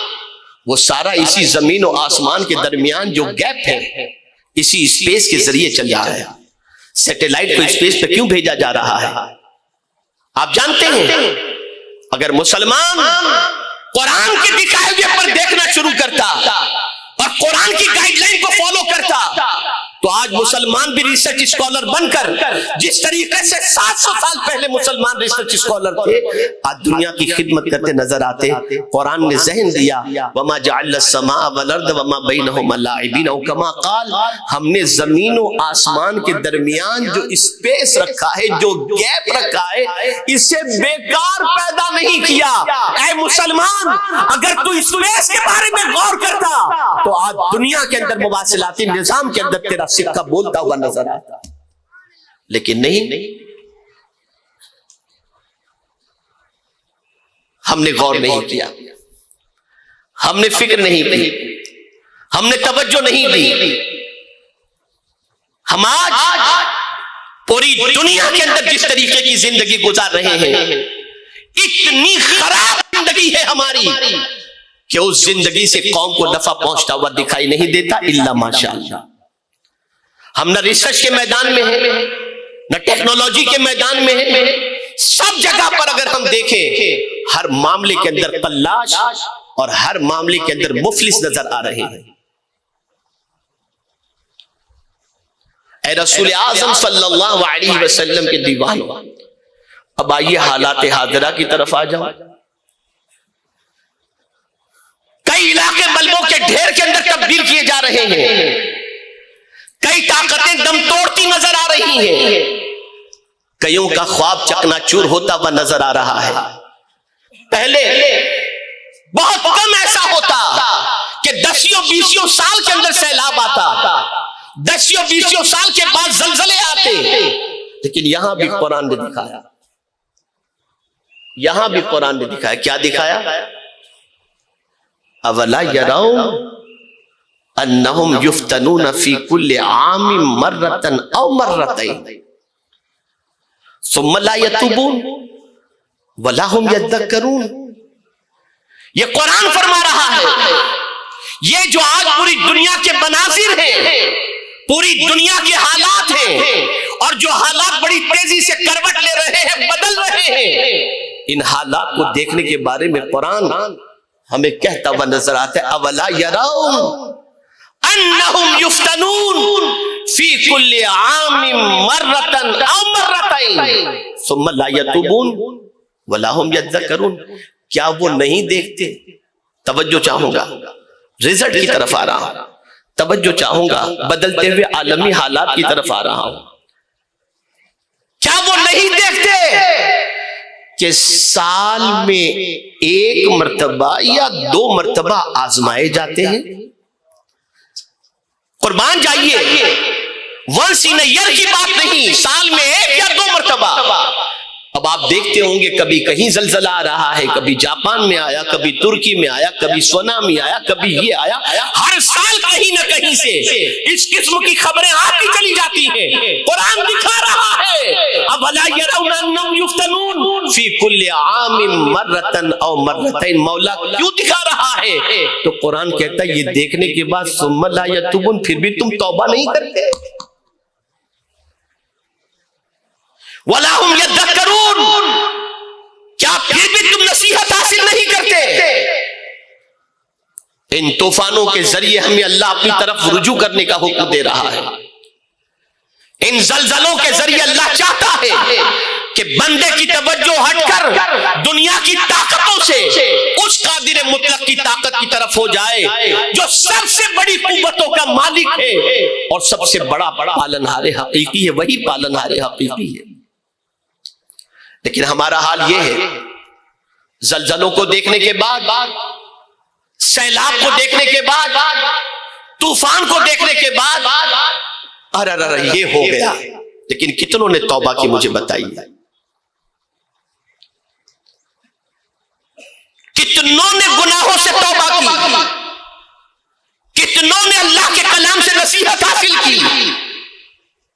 وہ سارا اسی زمین و آسمان کے درمیان جو گیپ ہے اسی اسپیس کے ذریعے چل رہا ہے. سیٹلائٹ کو اسپیس پہ کیوں بھیجا جا رہا ہے آپ جانتے ہیں؟ اگر مسلمان قرآن کے دکھائے ہوئے پر دیکھنا شروع کرتا اور قرآن کی گائیڈ لائن کو فالو کرتا تو آج مسلمان بھی ریسرچ اسکالر بن کر جس طریقے سے 700 سال پہلے مسلمان ریسرچ اسکالر تھے آج دنیا کی خدمت کرتے نظر آتے. قرآن نے ذہن دیا وَمَا جَعَلَّ السَّمَاءَ وَالْأَرْضَ وَمَا بَيْنَهُمَا لَاعِبِينَ كَمَا قَالَ، ہم نے زمین و آسمان کے درمیان جو اسپیس رکھا ہے، جو گیپ رکھا ہے، اسے بیکار پیدا نہیں کیا. اے مسلمان، اگر تو اسپیس کے بارے میں غور کرتا تو آج دنیا کے اندر مواصلاتی نظام کے اندر تیرا سکہ بولتا ہوا نظر آتا، لیکن نہیں. ہم نے غور نہیں کیا، ہم نے فکر نہیں کی، ہم نے توجہ نہیں دی. ہم آج پوری دنیا کے اندر جس طریقے کی زندگی گزار رہے ہیں، اتنی خراب زندگی ہے ہماری کہ اس زندگی سے قوم کو نفع پہنچتا ہوا دکھائی نہیں دیتا الا ماشاءاللہ. ہم نہ ریسرچ کے میدان میں ہیں، نہ ٹیکنالوجی کے میدان میں ہیں، سب جگہ پر اگر ہم دیکھیں ہر معاملے کے اندر قلاش اور ہر معاملے کے اندر مفلس نظر آ رہے ہیں۔ اے رسول اعظم صلی اللہ علیہ وسلم کے دیوانوں، اب آئیے حالات حاضرہ کی طرف آ جاؤ۔ کئی علاقے ملبوں کے ڈھیر کے اندر تبدیل کیے جا رہے ہیں، کئی طاقتیں دم توڑتی نظر آ رہی ہیں، کئیوں کا خواب چکنا چور ہوتا ہوا نظر آ رہا ہے۔ پہلے بہت کم ایسا ہوتا کہ 10-20 سال کے اندر سیلاب آتا، 10-20 سال کے بعد زلزلے آتے، لیکن یہاں بھی قرآن نے دکھایا، یہاں بھی قرآن نے دکھایا، کیا دکھایا؟ اولا یرون انہم یفتنون فی کل عام مرتن او مرتین ثم لا یتوبون ولا ہم یذکرون۔ یہ قرآن فرما رہا ہے، یہ جو آج پوری دنیا کے مناظر ہیں، پوری دنیا کے حالات ہیں، اور جو حالات بڑی تیزی سے کروٹ لے رہے ہیں، بدل رہے ہیں، ان حالات کو دیکھنے کے بارے میں قرآن ہمیں کہتا ہوا نظر آتا ہے، اولا یرون انہم یفتنون فی کل عام مرتن او مرتین ثم لا یتوبون ولا ہم یذکرون۔ کیا وہ نہیں دیکھتے؟ توجہ چاہوں گا، رزلٹ کی طرف آ رہا ہوں، توجہ چاہوں گا، بدلتے ہوئے عالمی حالات کی طرف آ رہا ہوں۔ کیا وہ نہیں دیکھتے کہ سال میں 1 مرتبہ یا 2 مرتبہ آزمائے جاتے ہیں؟ قربان جائیے، ونس ان ایئر کی بات نہیں، سال میں 1 یا 2 مرتبہ۔ اب آپ دیکھتے ہوں گے کبھی کہیں زلزلہ آ رہا ہے، کبھی جاپان میں آیا، کبھی ترکی میں آیا، کبھی سونامی آیا، کبھی یہ آیا، ہر سال کہیں نہ کہیں سے اس قسم کی خبریں آتی چلی جاتی ہیں۔ قرآن دکھا رہا ہے، اولا یرون انہم یفتنون فی کل عام مرتن او مرتین۔ مولا کیوں دکھا رہا ہے؟ تو قرآن کہتا ہے یہ دیکھنے کے بعد ثم لا یتوبون، پھر بھی تم توبہ نہیں کرتے، وَلَا هُمْ يَذَّكَّرُونَ، کیا پھر بھی تم نصیحت حاصل نہیں کرتے؟ ان طوفانوں کے ذریعے ہمیں اللہ اپنی طرف رجوع کرنے کا حکم دے رہا ہے، ان زلزلوں کے ذریعے اللہ چاہتا ہے کہ بندے کی توجہ ہٹ کر دنیا کی طاقتوں سے اس قادر مطلق کی طاقت کی طرف ہو جائے جو سب سے بڑی قوتوں کا مالک ہے اور سب سے بڑا پالنہار حقیقی ہے، وہی پالنہار حقیقی ہے۔ لیکن ہمارا حال یہ ہے، زلزلوں کو دیکھنے کے بعد، سیلاب کو دیکھنے کے بعد، طوفان کو دیکھنے کے بعد، ارے یہ ہو گیا، لیکن کتنوں نے توبہ کی مجھے بتائیے؟ کتنوں نے گناہوں سے توبہ کی؟ کتنوں نے اللہ کے کلام سے نصیحت حاصل کی؟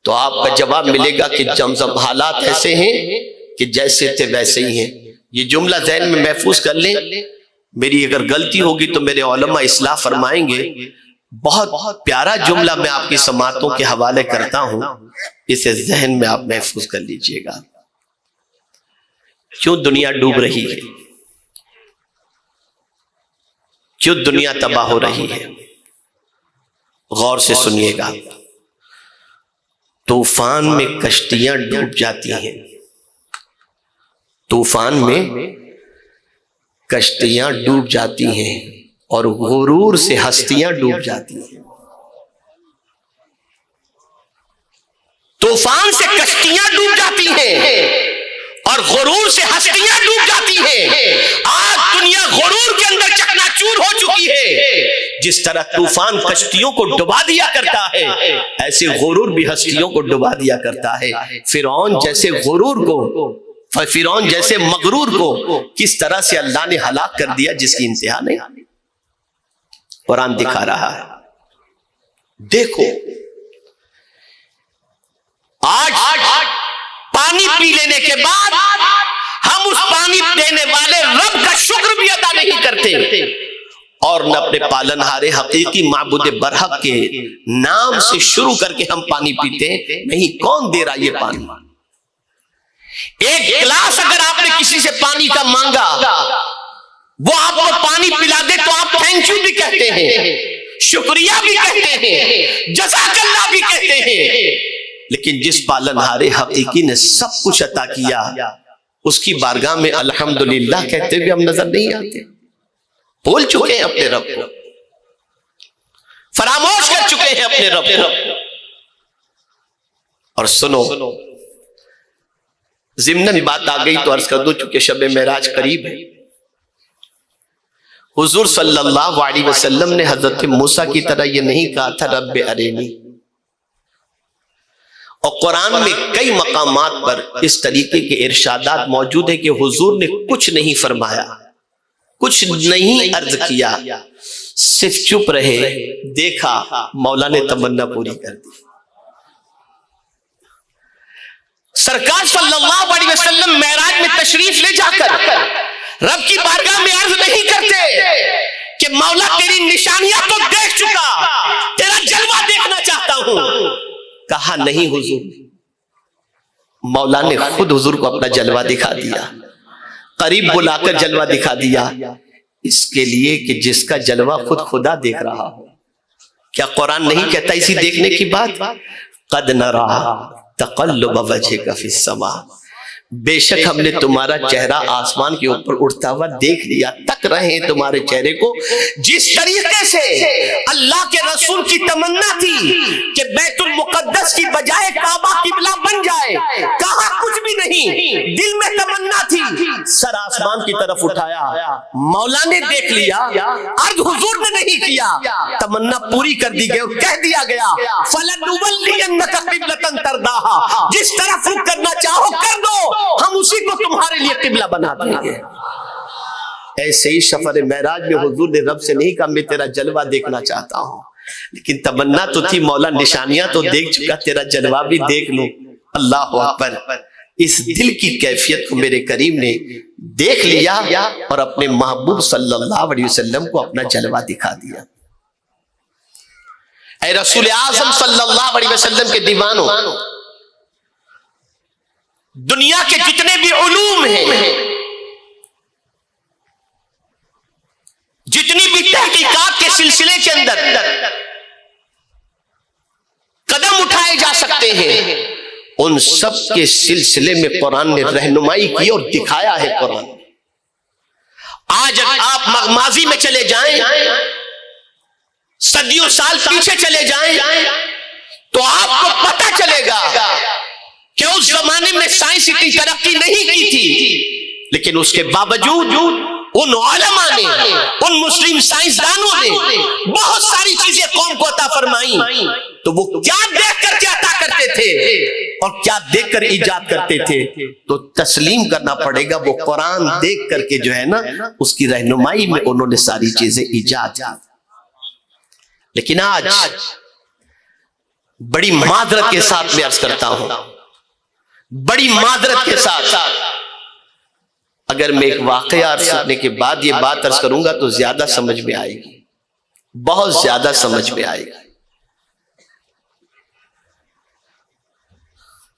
تو آپ کا جواب ملے گا کہ جب حالات ایسے ہیں کہ جیسے تھے ویسے ہی ہیں۔ یہ جملہ ذہن میں محفوظ کر لیں، میری اگر غلطی ہوگی تو میرے علماء اصلاح فرمائیں گے۔ بہت پیارا جملہ میں آپ کی سماعتوں کے حوالے کرتا ہوں، اسے ذہن میں آپ محفوظ کر لیجئے گا۔ کیوں دنیا ڈوب رہی ہے؟ کیوں دنیا تباہ ہو رہی ہے؟ غور سے سنیے گا۔ طوفان میں کشتیاں ڈوب جاتی ہیں، طوفان میں کشتیاں ڈوب جاتی ہیں اور غرور سے ہستیاں ڈوب جاتی ہیں۔ طوفان سے کشتیاں ڈوب جاتی ہیں اور غرور سے ہستیاں ڈوب جاتی ہیں۔ آج دنیا غرور کے اندر چکناچور ہو چکی ہے۔ جس طرح طوفان کشتیوں کو ڈبا دیا کرتا ہے، ایسے غرور بھی ہستیوں کو ڈبا دیا کرتا ہے۔ فرعون جیسے فرعون جیسے مغرور کو کس طرح سے اللہ نے ہلاک کر دیا جس کی انتہا نہیں۔ قرآن دکھا رہا ہے، دیکھو آج پانی پی لینے کے بعد ہم اس پانی دینے والے رب کا شکر بھی ادا نہیں کرتے اور نہ اپنے پالنہار حقیقی معبود برحق کے نام سے شروع کر کے ہم پانی پیتے ہیں۔ نہیں، کون دے رہا یہ پانی؟ ایک گلاس اگر آپ نے کسی سے پانی کا مانگا، وہ آپ کو پانی پلا دے تو آپ تھینک یو بھی کہتے ہیں، شکریہ بھی کہتے ہیں، جزاک اللہ بھی کہتے ہیں۔ لیکن جس پالنہار حقیقی نے سب کچھ عطا کیا، اس کی بارگاہ میں الحمدللہ کہتے ہوئے ہم نظر نہیں آتے۔ بھول چکے ہیں اپنے رب کو، فراموش کر چکے ہیں اپنے رب کو۔ اور سنو، ضمناً بات آ گئی تو عرض کر دوں، چونکہ شب معراج قریب ہے۔ حضور صلی اللہ علیہ وسلم نے حضرت موسیٰ کی طرح یہ نہیں کہا تھا رب ارینی، اور قرآن میں کئی مقامات پر اس طریقے کے ارشادات موجود ہیں کہ حضور نے کچھ نہیں فرمایا، کچھ نہیں عرض کیا، صرف چپ رہے، دیکھا، مولا نے تمنا پوری کر دی۔ سرکار صلی اللہ علیہ وسلم معراج میں تشریف لے جا کر رب کی بارگاہ میں عرض نہیں کرتے کہ مولا تیری نشانیاں تو دیکھ چکا، تیرا جلوہ دیکھنا چاہتا ہوں۔ کہا نہیں حضور، مولا نے خود حضور کو اپنا جلوہ دکھا دیا، قریب بلا کر جلوہ دکھا دیا، اس کے لیے کہ جس کا جلوہ خود خدا دیکھ رہا ہو۔ کیا قرآن نہیں کہتا اسی دیکھنے کی بات؟ قد نرا تقلب وجهك في السماء، بے شک ہم نے تمہارا چہرہ آسمان کے اوپر اٹھتا ہوا دیکھ لیا، تک رہے ہیں تمہارے چہرے کو۔ جس طریقے سے اللہ کے رسول کی تمنا تھی کہ بیت المقدس کی بجائے کعبہ قبلہ بن جائے، کہا کچھ بھی نہیں، دل میں تمنا تھی، سر آسمان کی طرف اٹھایا، مولا نے دیکھ لیا، عرض حضور نے نہیں کیا، تمنا پوری کر دی گئی اور کہہ دیا گیا فَلَنُوَلِّيَنَّكَ قِبْلَةً تَرْضَاهَا، جس طرف رخ کرنا چاہو کر دو، ہم اسی کو تمہارے لیے قبلہ بنا دیں گے۔ ایسے ہی سفر معراج میں حضور نے رب سے نہیں کہا میں تیرا جلوہ دیکھنا چاہتا ہوں، لیکن تمنا تو تھی مولا نشانیاں تو دیکھ چکا، تیرا جلوہ بھی دیکھ لوں۔ اللہ اکبر، اس دل کی کیفیت کو میرے کریم نے دیکھ لیا اور اپنے محبوب صلی اللہ علیہ وسلم کو اپنا جلوہ دکھا دیا۔ اے رسول اعظم صلی اللہ علیہ وسلم کے دیوانوں، دنیا کے جتنے بھی علوم ہیں، جتنی بھی تحقیقات کے سلسلے کے اندر قدم اٹھائے جا سکتے ہیں، ان سب کے سلسلے میں قرآن نے رہنمائی کی اور دکھایا ہے۔ قرآن آج آپ ماضی میں چلے جائیں، صدیوں سال پیچھے چلے جائیں، تو آپ کو پتہ چلے گا کہ اس زمانے میں سائنس اتنی ترقی نہیں کی تھی، لیکن اس کے باوجود ان علماء نے، ان مسلم سائنسدانوں نے بہت ساری چیزیں قوم کو عطا فرمائیں۔ تو وہ کیا دیکھ کر کے عطا کرتے تھے اور کیا دیکھ کر ایجاد کرتے تھے، تو تسلیم کرنا پڑے گا، وہ قرآن دیکھ کر کے جو ہے نا اس کی رہنمائی میں انہوں نے ساری چیزیں ایجاد کی۔ لیکن آج بڑی معذرت کے ساتھ میں عرض کرتا ہوں، بڑی معذرت کے ساتھ، اگر میں ایک واقعہ عرض کرنے کے بعد یہ بات عرض کروں گا تو زیادہ سمجھ میں آئے گی، بہت زیادہ سمجھ میں آئے گی۔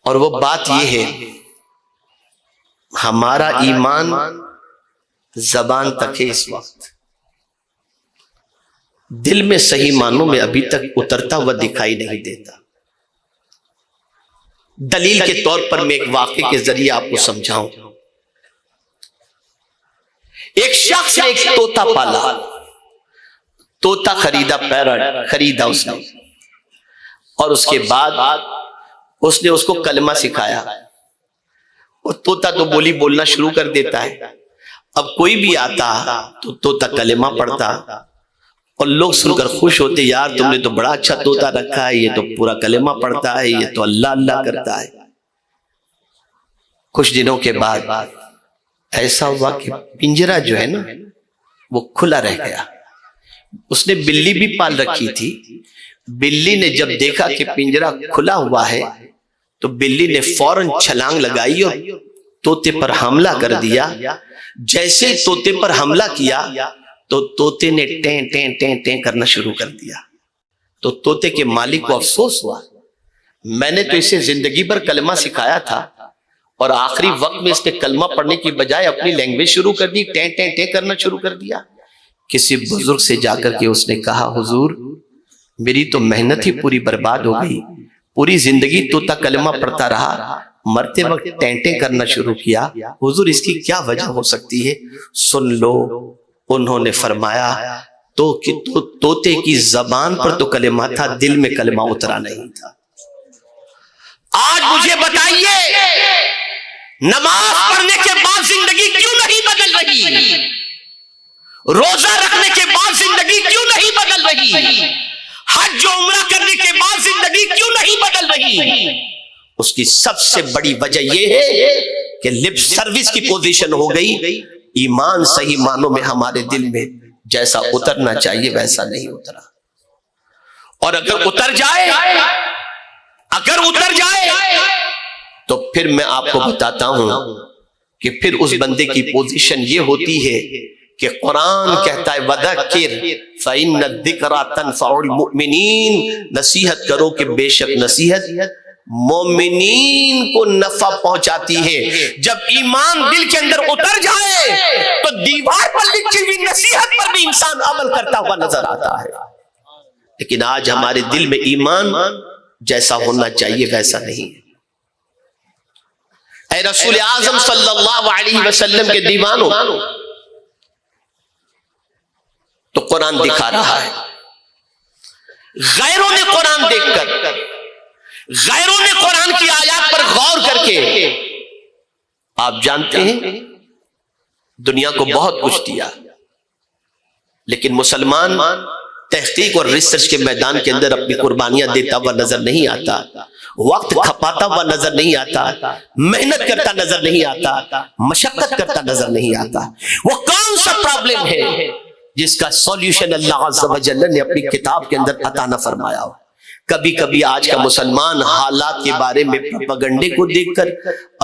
اور وہ بات یہ ہے، ہمارا ایمان زبان تک ہے، اس وقت دل میں صحیح معنوں میں ابھی تک اترتا ہوا دکھائی نہیں دیتا۔ دلیل کے طور پر میں ایک واقعے کے ذریعے آپ کو سمجھاؤں۔ ایک شخص نے ایک طوطا پالا، طوطا خریدا، پیرٹ خریدا اس نے، اور اس کے بعد اس نے اس کو کلمہ سکھایا، اور طوطا تو بولی بولنا شروع کر دیتا ہے۔ اب کوئی بھی آتا تو طوطا کلمہ پڑھتا، اور لوگ سن کر خوش ہوتے، یار تم نے تو بڑا اچھا طوطا رکھا ہے، یہ تو پورا کلمہ پڑھتا ہے، یہ تو اللہ اللہ کرتا ہے۔ کچھ دنوں کے بعد ایسا ہوا کہ پنجرہ جو ہے نا وہ کھلا رہ گیا۔ اس نے بلی بھی پال رکھی تھی، بلی نے جب دیکھا کہ پنجرہ کھلا ہوا ہے تو بلی نے فوراً چھلانگ لگائی اور طوطے پر حملہ کر دیا۔ جیسے طوطے پر حملہ کیا تو طوطے نے ٹیں ٹیں ٹیں ٹیں کرنا شروع کر دیا۔ تو طوطے کے مالک کو افسوس ہوا، میں نے تو اسے زندگی بھر کلمہ سکھایا تھا اور آخری وقت میں اس نے کلمہ پڑھنے کی بجائے اپنی لینگویج شروع کر دی، ٹیں ٹیں ٹیں کرنا شروع کر دیا۔ کسی بزرگ سے جا کر کے اس نے کہا حضور میری تو محنت ہی پوری برباد ہو گئی، پوری زندگی طوطا کلمہ پڑھتا رہا، مرتے وقت ٹیں ٹیں کرنا شروع کیا، حضور اس کی کیا وجہ ہو سکتی ہے؟ سن لو، انہوں نے فرمایا تو کہ طوطے کی زبان پر تو کلمہ تھا، دل میں کلمہ اترا نہیں تھا۔ آج مجھے بتائیے نماز پڑھنے کے بعد زندگی کیوں نہیں بدل رہی؟ روزہ رکھنے کے بعد زندگی کیوں نہیں بدل رہی؟ حج و عمرہ کرنے کے بعد زندگی کیوں نہیں بدل رہی؟ اس کی سب سے بڑی وجہ یہ ہے کہ لپ سروس کی پوزیشن ہو گئی، ایمان صحیح معنوں میں ہمارے دل میں جیسا اترنا چاہیے ویسا نہیں اترا۔ اور اگر اتر جائے تو پھر میں آپ کو بتاتا ہوں کہ پھر اس بندے کی پوزیشن یہ ہوتی ہے کہ قرآن کہتا ہے وَذَكِّرْ فَإِنَّ الذِّكْرَى تَنفَعُ الْمُؤْمِنِينَ، نصیحت کرو کہ بے شک نصیحت مومنین کو نفع پہنچاتی ہے۔ جب ایمان دل کے اندر اتر جائے تو دیوار پر لکھی ہوئی نصیحت پر بھی انسان عمل کرتا ہوا نظر آتا ہے، لیکن آج ہمارے دل میں ایمان جیسا ہونا چاہیے ویسا نہیں ہے۔ اے رسول اعظم صلی اللہ علیہ وسلم کے دیوانوں، تو قرآن دکھا رہا ہے، غیروں نے قرآن دیکھ کر، غیروں نے قرآن کی آیات پر غور کر کے، آپ جانتے ہیں دنیا کو بہت کچھ دیا، لیکن مسلمان تحقیق اور ریسرچ کے میدان کے اندر اپنی قربانیاں دیتا ہوا نظر نہیں آتا، وقت کھپاتا ہوا نظر نہیں آتا، محنت کرتا نظر نہیں آتا، مشقت کرتا نظر نہیں آتا۔ وہ کون سا پرابلم ہے جس کا سولوشن اللہ عز و جل نے اپنی کتاب کے اندر عطا نہ فرمایا ہو؟ کبھی کبھی آج کا مسلمان حالات کے بارے میں پروپیگنڈے کو دیکھ کر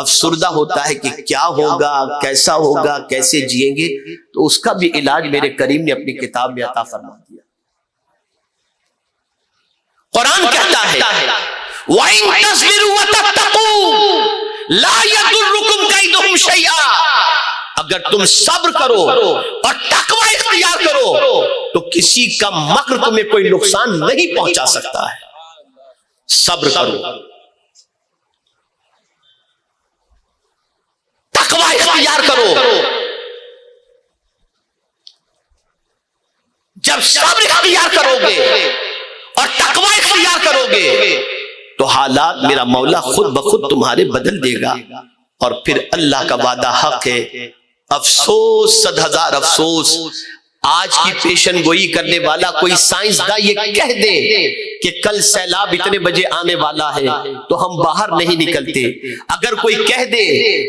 افسردہ ہوتا ہے کہ کیا ہوگا، کیسا ہوگا، کیسے جئیں گے، تو اس کا بھی علاج میرے کریم نے اپنی کتاب میں عطا فرما دیا۔ قرآن کہتا ہے وَإِن تَصْبِرُوا وَتَتَّقُوا لَا يَضُرُّكُمْ كَيْدُهُمْ شَيْئًا، اگر تم صبر کرو اور تقوی اختیار کرو تو کسی کا مکر تمہیں کوئی نقصان نہیں پہنچا سکتا ہے۔ صبر کرو، تقوی اختیار کرو، جب صبر اختیار کرو گے اور تقوی اختیار کرو گے تو حالات میرا مولا خود بخود تمہارے بدل دے گا۔ اور پھر اللہ کا وعدہ حق ہے، افسوس، 100,000 افسوس، آج کی پیشن گوئی کرنے والا کوئی سائنسداں یہ کہہ دے کہ کل سیلاب اتنے بجے آنے والا ہے تو ہم باہر نہیں نکلتے، اگر کوئی کہہ دے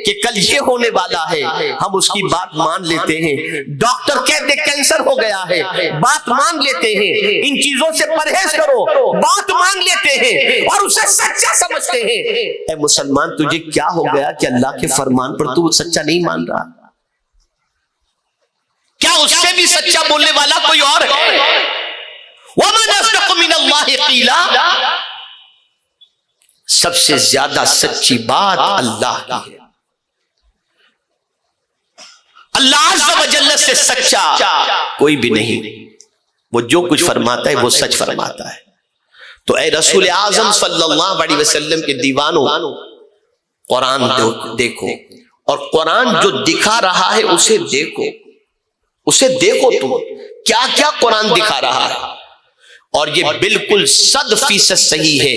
کہ کل یہ ہونے والا ہے ہم اس کی بات مان لیتے ہیں، ڈاکٹر کہہ دے کینسر ہو گیا ہے بات مان لیتے ہیں، ان چیزوں سے پرہیز کرو بات مان لیتے ہیں اور اسے سچا سمجھتے ہیں۔ اے مسلمان تجھے کیا ہو گیا کہ اللہ کے فرمان پر تو سچا نہیں مان رہا؟ کیا اس سے بھی سچا بولنے والا کوئی اور ہے؟ وَمَنْ أَصْدَقُ مِنَ اللَّهِ قِيلًا، سب سے زیادہ سچی بات اللہ کی ہے، اللہ عز و جل سے سچا کوئی بھی نہیں، وہ جو کچھ فرماتا ہے وہ سچ فرماتا ہے۔ تو اے رسول اعظم صلی اللہ علیہ وسلم کے دیوانوں، قرآن دیکھو، اور قرآن جو دکھا رہا ہے اسے دیکھو، اسے دیکھو، تم کیا کیا قرآن دکھا رہا ہے، اور یہ بالکل 100% صحیح ہے،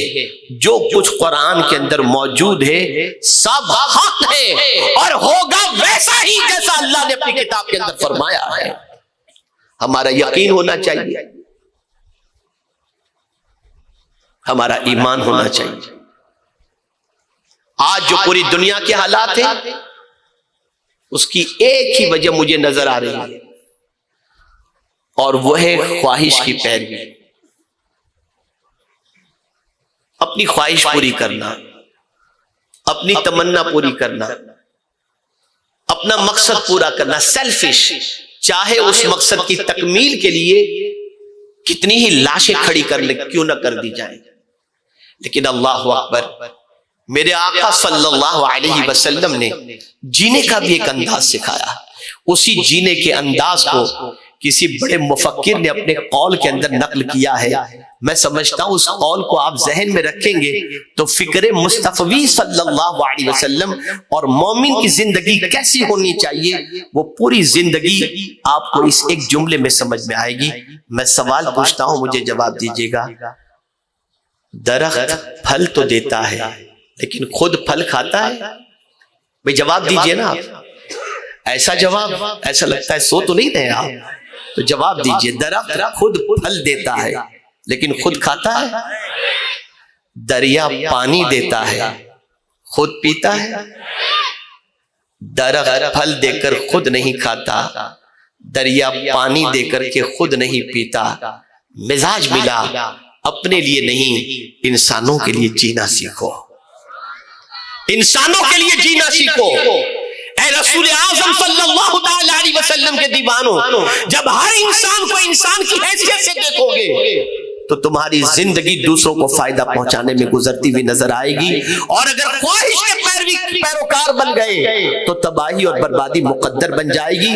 جو کچھ قرآن کے اندر موجود ہے سب حق ہے اور ہوگا ویسا ہی جیسا اللہ نے اپنی کتاب کے اندر فرمایا ہے۔ ہمارا یقین ہونا چاہیے، ہمارا ایمان ہونا چاہیے۔ آج جو پوری دنیا کے حالات ہیں اس کی ایک ہی وجہ مجھے نظر آ رہی ہے، اور وہ ہے خواہش کی پیروی، اپنی خواہش پوری کرنا، اپنی تمنا پوری کرنا، اپنا مقصد پورا کرنا، سیلفش، چاہے اس مقصد کی تکمیل کے لیے کتنی ہی لاشیں کھڑی کیوں نہ کر دی جائیں، لیکن اللہ اکبر، میرے آقا صلی اللہ علیہ وسلم نے جینے کا بھی ایک انداز سکھایا. اسی جینے کے انداز کو کسی بڑے مفکر نے اپنے قول کے اندر نقل کیا ہے. میں سمجھتا ہوں اس قول کو آپ ذہن میں رکھیں گے تو فکر مصطفی صلی اللہ علیہ وسلم اور مومن کی زندگی کیسی ہونی چاہیے وہ پوری زندگی آپ کو اس ایک جملے میں سمجھ میں آئے گی. میں سوال پوچھتا ہوں, مجھے جواب دیجیے گا. درخت پھل تو دیتا ہے لیکن خود پھل کھاتا ہے؟ بھئی جواب دیجئے نا آپ. ایسا جواب, ایسا لگتا ہے سو تو نہیں رہے آپ, تو جواب دیجئے. درخت خود پھل دیتا ہے لیکن خود کھاتا ہے؟ دریا پانی دیتا ہے, خود پیتا ہے؟ درخت پھل دے کر خود نہیں کھاتا, دریا پانی دے کر کے خود نہیں پیتا. مزاج ملا, اپنے لیے نہیں انسانوں کے لیے جینا سیکھو, انسانوں کے لیے جینا سیکھو. اے رسول اعظم صلی اللہ علیہ وسلم کے دیوانوں, جب ہر انسان کو انسان کی حیثیت سے دیکھو گے تو تمہاری زندگی دوسروں کو فائدہ پہنچانے میں گزرتی ہوئی نظر آئے گی. اور اگر خواہش کے پیروکار بن گئے تو تباہی اور بربادی مقدر بن جائے گی.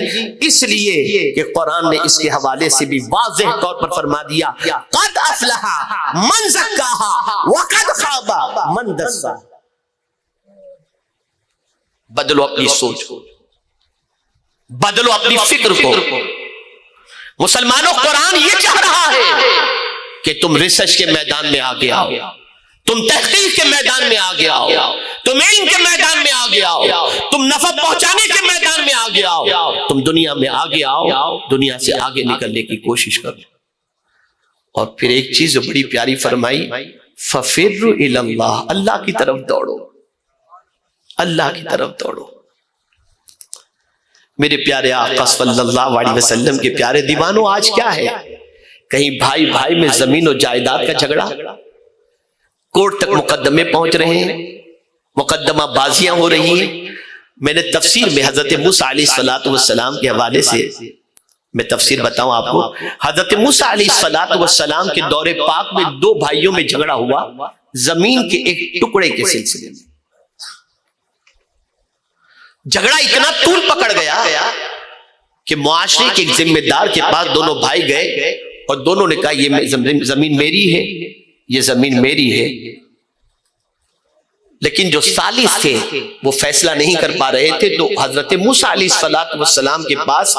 اس لیے کہ قرآن نے اس کے حوالے سے بھی واضح طور پر فرما دیا, قد افلح من زکاہا وقد خاب من دساہا. بدلو اپنی سوچ کو, بدلو اپنی فکر کو. مسلمانوں, قرآن یہ چاہ رہا ہے کہ تم ریسرچ کے میدان میں آگے آؤ, تم تحقیق کے میدان میں آگے آؤ, تم علم کے میدان میں آگے آؤ, تم نفع پہنچانے کے میدان میں آگے آؤ, تم دنیا میں آگے آؤ, دنیا سے آگے نکلنے کی کوشش کرو. اور پھر ایک چیز بڑی پیاری فرمائی, فَفِرُّ إِلَى اللَّهِ, اللہ کی طرف دوڑو, اللہ کی طرف دوڑو. میرے پیارے آقا صلی اللہ علیہ وسلم کے پیارے دیوانوں, آج کیا ہے, کہیں بھائی بھائی میں زمین و جائیداد کا جھگڑا, کورٹ تک مقدمے پہنچ رہے ہیں, مقدمہ بازیاں ہو رہی ہیں. میں نے تفسیر میں حضرت موسیٰ علیہ السلام کے حوالے سے میں تفسیر بتاؤں آپ کو. حضرت موسیٰ علیہ السلام کے دور پاک میں دو بھائیوں میں جھگڑا ہوا زمین کے ایک ٹکڑے کے سلسلے میں. جھگڑا اتنا طول پکڑ گیا کہ معاشرے کے ایک ذمہ دار کے پاس دونوں بھائی گئے اور دونوں نے کہا یہ زمین میری ہے, یہ زمین میری ہے. لیکن جو ثالث تھے وہ فیصلہ نہیں کر پا رہے تھے, تو حضرت موسیٰ علیہ السلام کے پاس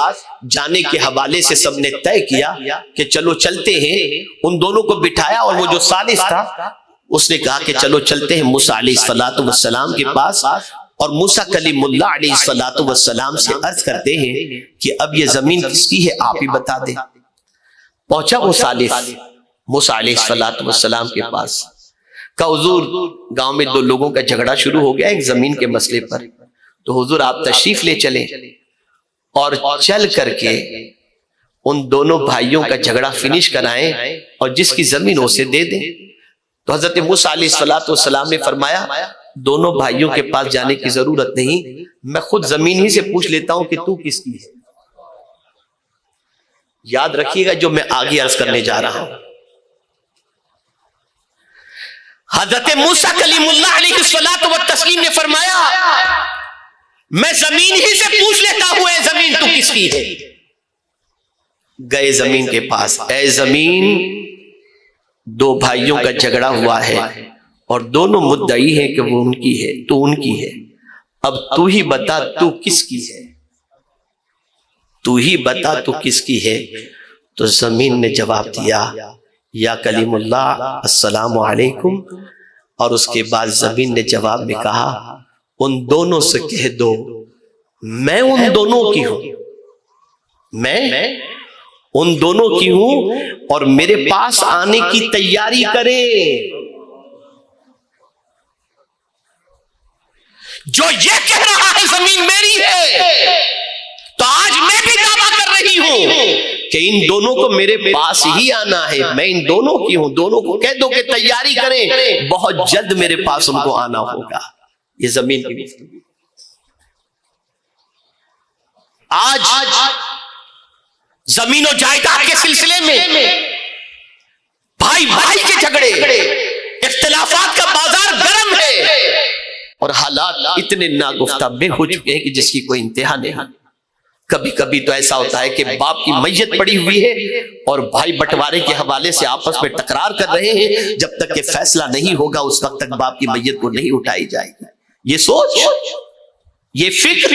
جانے کے حوالے سے سب نے طے کیا کہ چلو چلتے ہیں. ان دونوں کو بٹھایا اور وہ جو ثالث تھا اس نے کہا کہ چلو چلتے ہیں موسیٰ علیہ السلام کے پاس, اور موسیٰ کلیم اللہ علیہ السلام سے عرض کرتے ہیں کہ اب یہ زمین کس کی ہے آپ ہی بتا دیں. پہنچا وہ ثالث موسیٰ علیہ السلام کے پاس, کہ حضور گاؤں میں دو لوگوں کا جھگڑا شروع ہو گیا ایک زمین کے مسئلے پر, تو حضور آپ تشریف لے چلیں اور چل کر کے ان دونوں بھائیوں کا جھگڑا فنش کرائیں اور جس کی زمین اسے دے دیں. تو حضرت موسیٰ علیہ السلام نے فرمایا دونوں بھائیوں کے پاس جانے کی ضرورت نہیں, میں خود زمین ہی سے پوچھ لیتا ہوں کہ تو کس کی ہے. یاد رکھیے گا جو میں آگے عرض کرنے جا رہا ہوں. حضرت موسیٰ کلیم اللہ علیہ السلام نے فرمایا میں زمین ہی سے پوچھ لیتا ہوں اے زمین تو کس کی ہے. گئے زمین کے پاس, اے زمین دو بھائیوں کا جھگڑا ہوا ہے اور دونوں مدعی ہیں کہ وہ ان کی ہے, تو ان کی ہے, اب تو ہی بتا تو کس کی ہے, تو ہی بتا تو کس کی ہے. تو زمین نے جواب دیا یا کلیم اللہ السلام علیکم, اور اس کے بعد زمین نے جواب میں کہا ان دونوں سے کہہ دو میں ان دونوں کی ہوں, میں ان دونوں کی ہوں اور میرے پاس آنے کی تیاری کریں. جو یہ کہہ رہا ہے زمین میری ہے, تو آج میں بھی دعویٰ کر رہی ہوں کہ ان دونوں کو میرے پاس ہی آنا ہے, میں ان دونوں کی ہوں. دونوں کو کہہ دو کہ تیاری کریں, بہت جلد میرے پاس ان کو آنا ہوگا. یہ زمین کی گفتگو. آج زمین و جائیداد کے سلسلے میں بھائی بھائی کے جھگڑے, اختلافات کا بازار گرم ہے. اور حالات اتنے ناگفتہ بے ہو چکے ہیں کہ جس کی کوئی انتہا نہیں۔ کبھی کبھی تو ایسا ہوتا ہے کہ باپ کی میت پڑی ہوئی ہے اور بھائی بٹوارے کے حوالے سے آپس میں تکرار کر رہے ہیں، جب تک کہ فیصلہ نہیں ہوگا اس وقت تک باپ کی میت کو نہیں اٹھائی جائے گی۔ یہ سوچ، یہ فکر،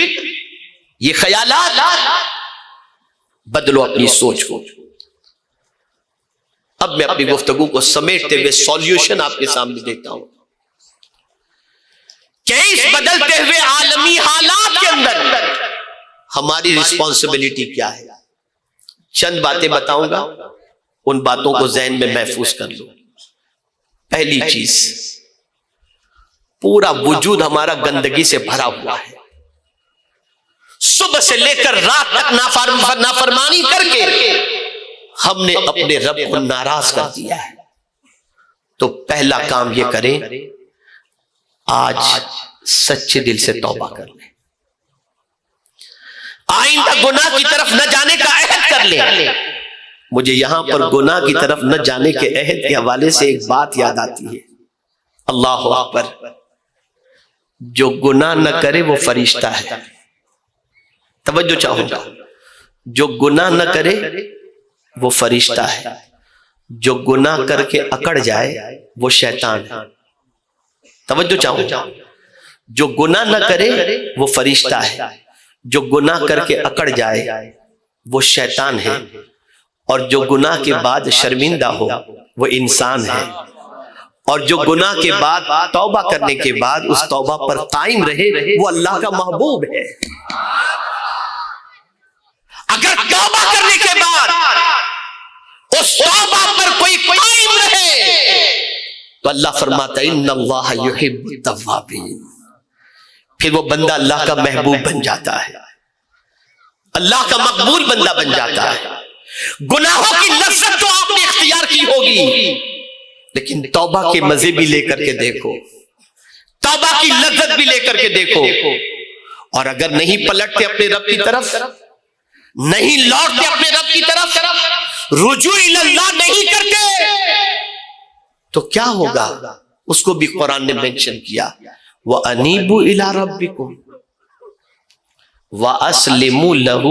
یہ خیالات، بدلو اپنی سوچ کو۔ اب میں اپنی گفتگو کو سمیٹتے ہوئے سولوشن آپ کے سامنے دیتا ہوں کہ اس بدلتے ہوئے عالمی حالات کے اندر ہماری رسپانسبلٹی کیا ہے۔ چند باتیں بتاؤں گا، ان باتوں کو ذہن میں محفوظ کر لو۔ پہلی چیز، پورا وجود ہمارا گندگی سے بھرا ہوا ہے، صبح سے لے کر رات تک نافرمانی کر کے ہم نے اپنے رب کو ناراض کر دیا ہے۔ تو پہلا کام یہ کریں، آج سچے دل سے توبہ کر لیں، آئندہ گناہ کی طرف نہ جانے کا عہد کر لیں۔ مجھے یہاں پر گناہ کی طرف نہ جانے کے عہد کے حوالے سے ایک بات یاد آتی ہے، اللہ اکبر، جو گناہ نہ کرے وہ فرشتہ ہے۔ توجہ چاہوں گا، جو گناہ نہ کرے وہ فرشتہ ہے، جو گناہ کر کے اکڑ جائے وہ شیطان ہے۔ توجہ چاہوں گا، جو گناہ نہ کرے وہ فرشتہ ہے، جو گناہ کر کے اکڑ جائے وہ شیطان ہے، اور جو گناہ کے بعد شرمندہ ہو وہ انسان ہے، اور جو گناہ کے بعد توبہ کرنے کے بعد اس توبہ پر قائم رہے وہ اللہ کا محبوب ہے۔ اگر توبہ کرنے کے بعد اس توبہ پر کوئی قائم رہے تو اللہ فرماتا ہے ان اللہ یحب التوابین، پھر وہ بندہ اللہ کا محبوب بن جاتا ہے، اللہ کا مقبول بندہ بن جاتا ہے۔ گناہوں کی لذت تو آپ نے اختیار کی ہوگی، لیکن توبہ کے مزے بھی لے کر کے دیکھو، توبہ کی لذت بھی لے کر کے دیکھو، اور اگر نہیں پلٹتے اپنے رب کی طرف، نہیں لوٹتے اپنے رب کی طرف، رجوع اللہ نہیں کرتے، تو کیا ہوگا؟ اس کو بھی قرآن نے مینشن کیا، وَأَنِيبُوا إِلَىٰ رَبِّكُمْ وَأَسْلِمُوا لَهُ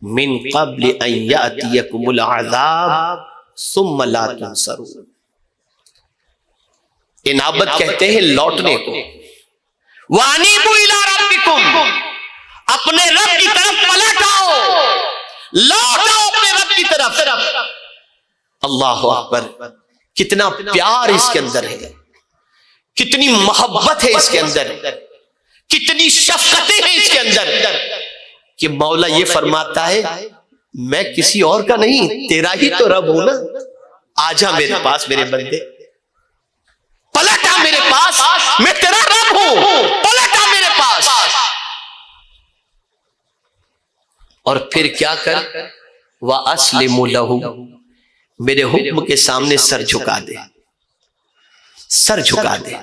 مِن قَبْلِ أَن يَأْتِيَكُمُ الْعَذَابُ ثُمَّ لَا تُنصَرُونَ۔ انابت کہتے ہیں لوٹنے کو، وَأَنِيبُوا إِلَىٰ رَبِّكُمْ، اپنے رب کی طرف پلٹ آؤ، لوٹ آؤ اپنے رب کی طرف۔ اللہ اکبر، کتنا پیار اس کے اندر ہے، کتنی محبت ہے اس کے اندر، کتنی شفقتیں ہیں اس کے اندر، کہ مولا یہ فرماتا ہے میں کسی اور کا نہیں، تیرا ہی تو رب ہوں نا، آجا میرے پاس میرے بندے، پلٹ آ میرے پاس، میں تیرا رب ہوں، پلٹ آ میرے پاس۔ اور پھر کیا کر، وَأَسْلِمُ لَهُ، میرے حکم کے سامنے سر جھکا دے، سر جھکا دے،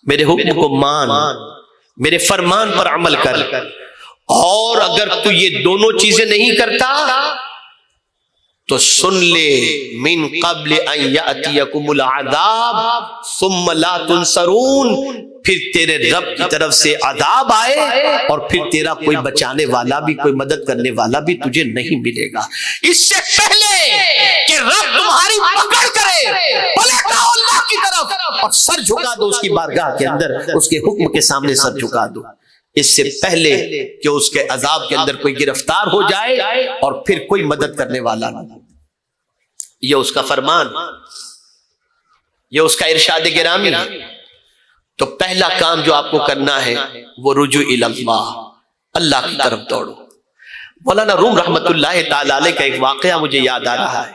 میرے حکم کو مان، میرے فرمان پر عمل کر۔ اور اگر تو یہ دونوں چیزیں نہیں کرتا تو سن لے، من قبل ان یأتیکم العذاب ثم لا تنصرون، پھر تیرے رب کی طرف سے عذاب آئے اور پھر تیرا کوئی بچانے والا بھی، کوئی مدد کرنے والا بھی تجھے نہیں ملے گا۔ اس سے پہلے کہ رب تمہاری پکڑ کرے، پلٹ آؤ اللہ کی طرف اور سر جھکا دو اس کی بارگاہ کے اندر، اس کے حکم کے سامنے سر جھکا دو، اس سے پہلے کہ اس کے عذاب کے اندر کوئی گرفتار ہو جائے اور پھر کوئی مدد کرنے والا نہ۔ یہ اس کا فرمان، یہ اس کا ارشاد گرامی۔ تو پہلا کام جو آپ کو کرنا ہے وہ رجوع اللہ، اللہ کی طرف دوڑو۔ مولانا روم رحمت اللہ تعالی علیہ کا ایک واقعہ مجھے یاد آ رہا ہے۔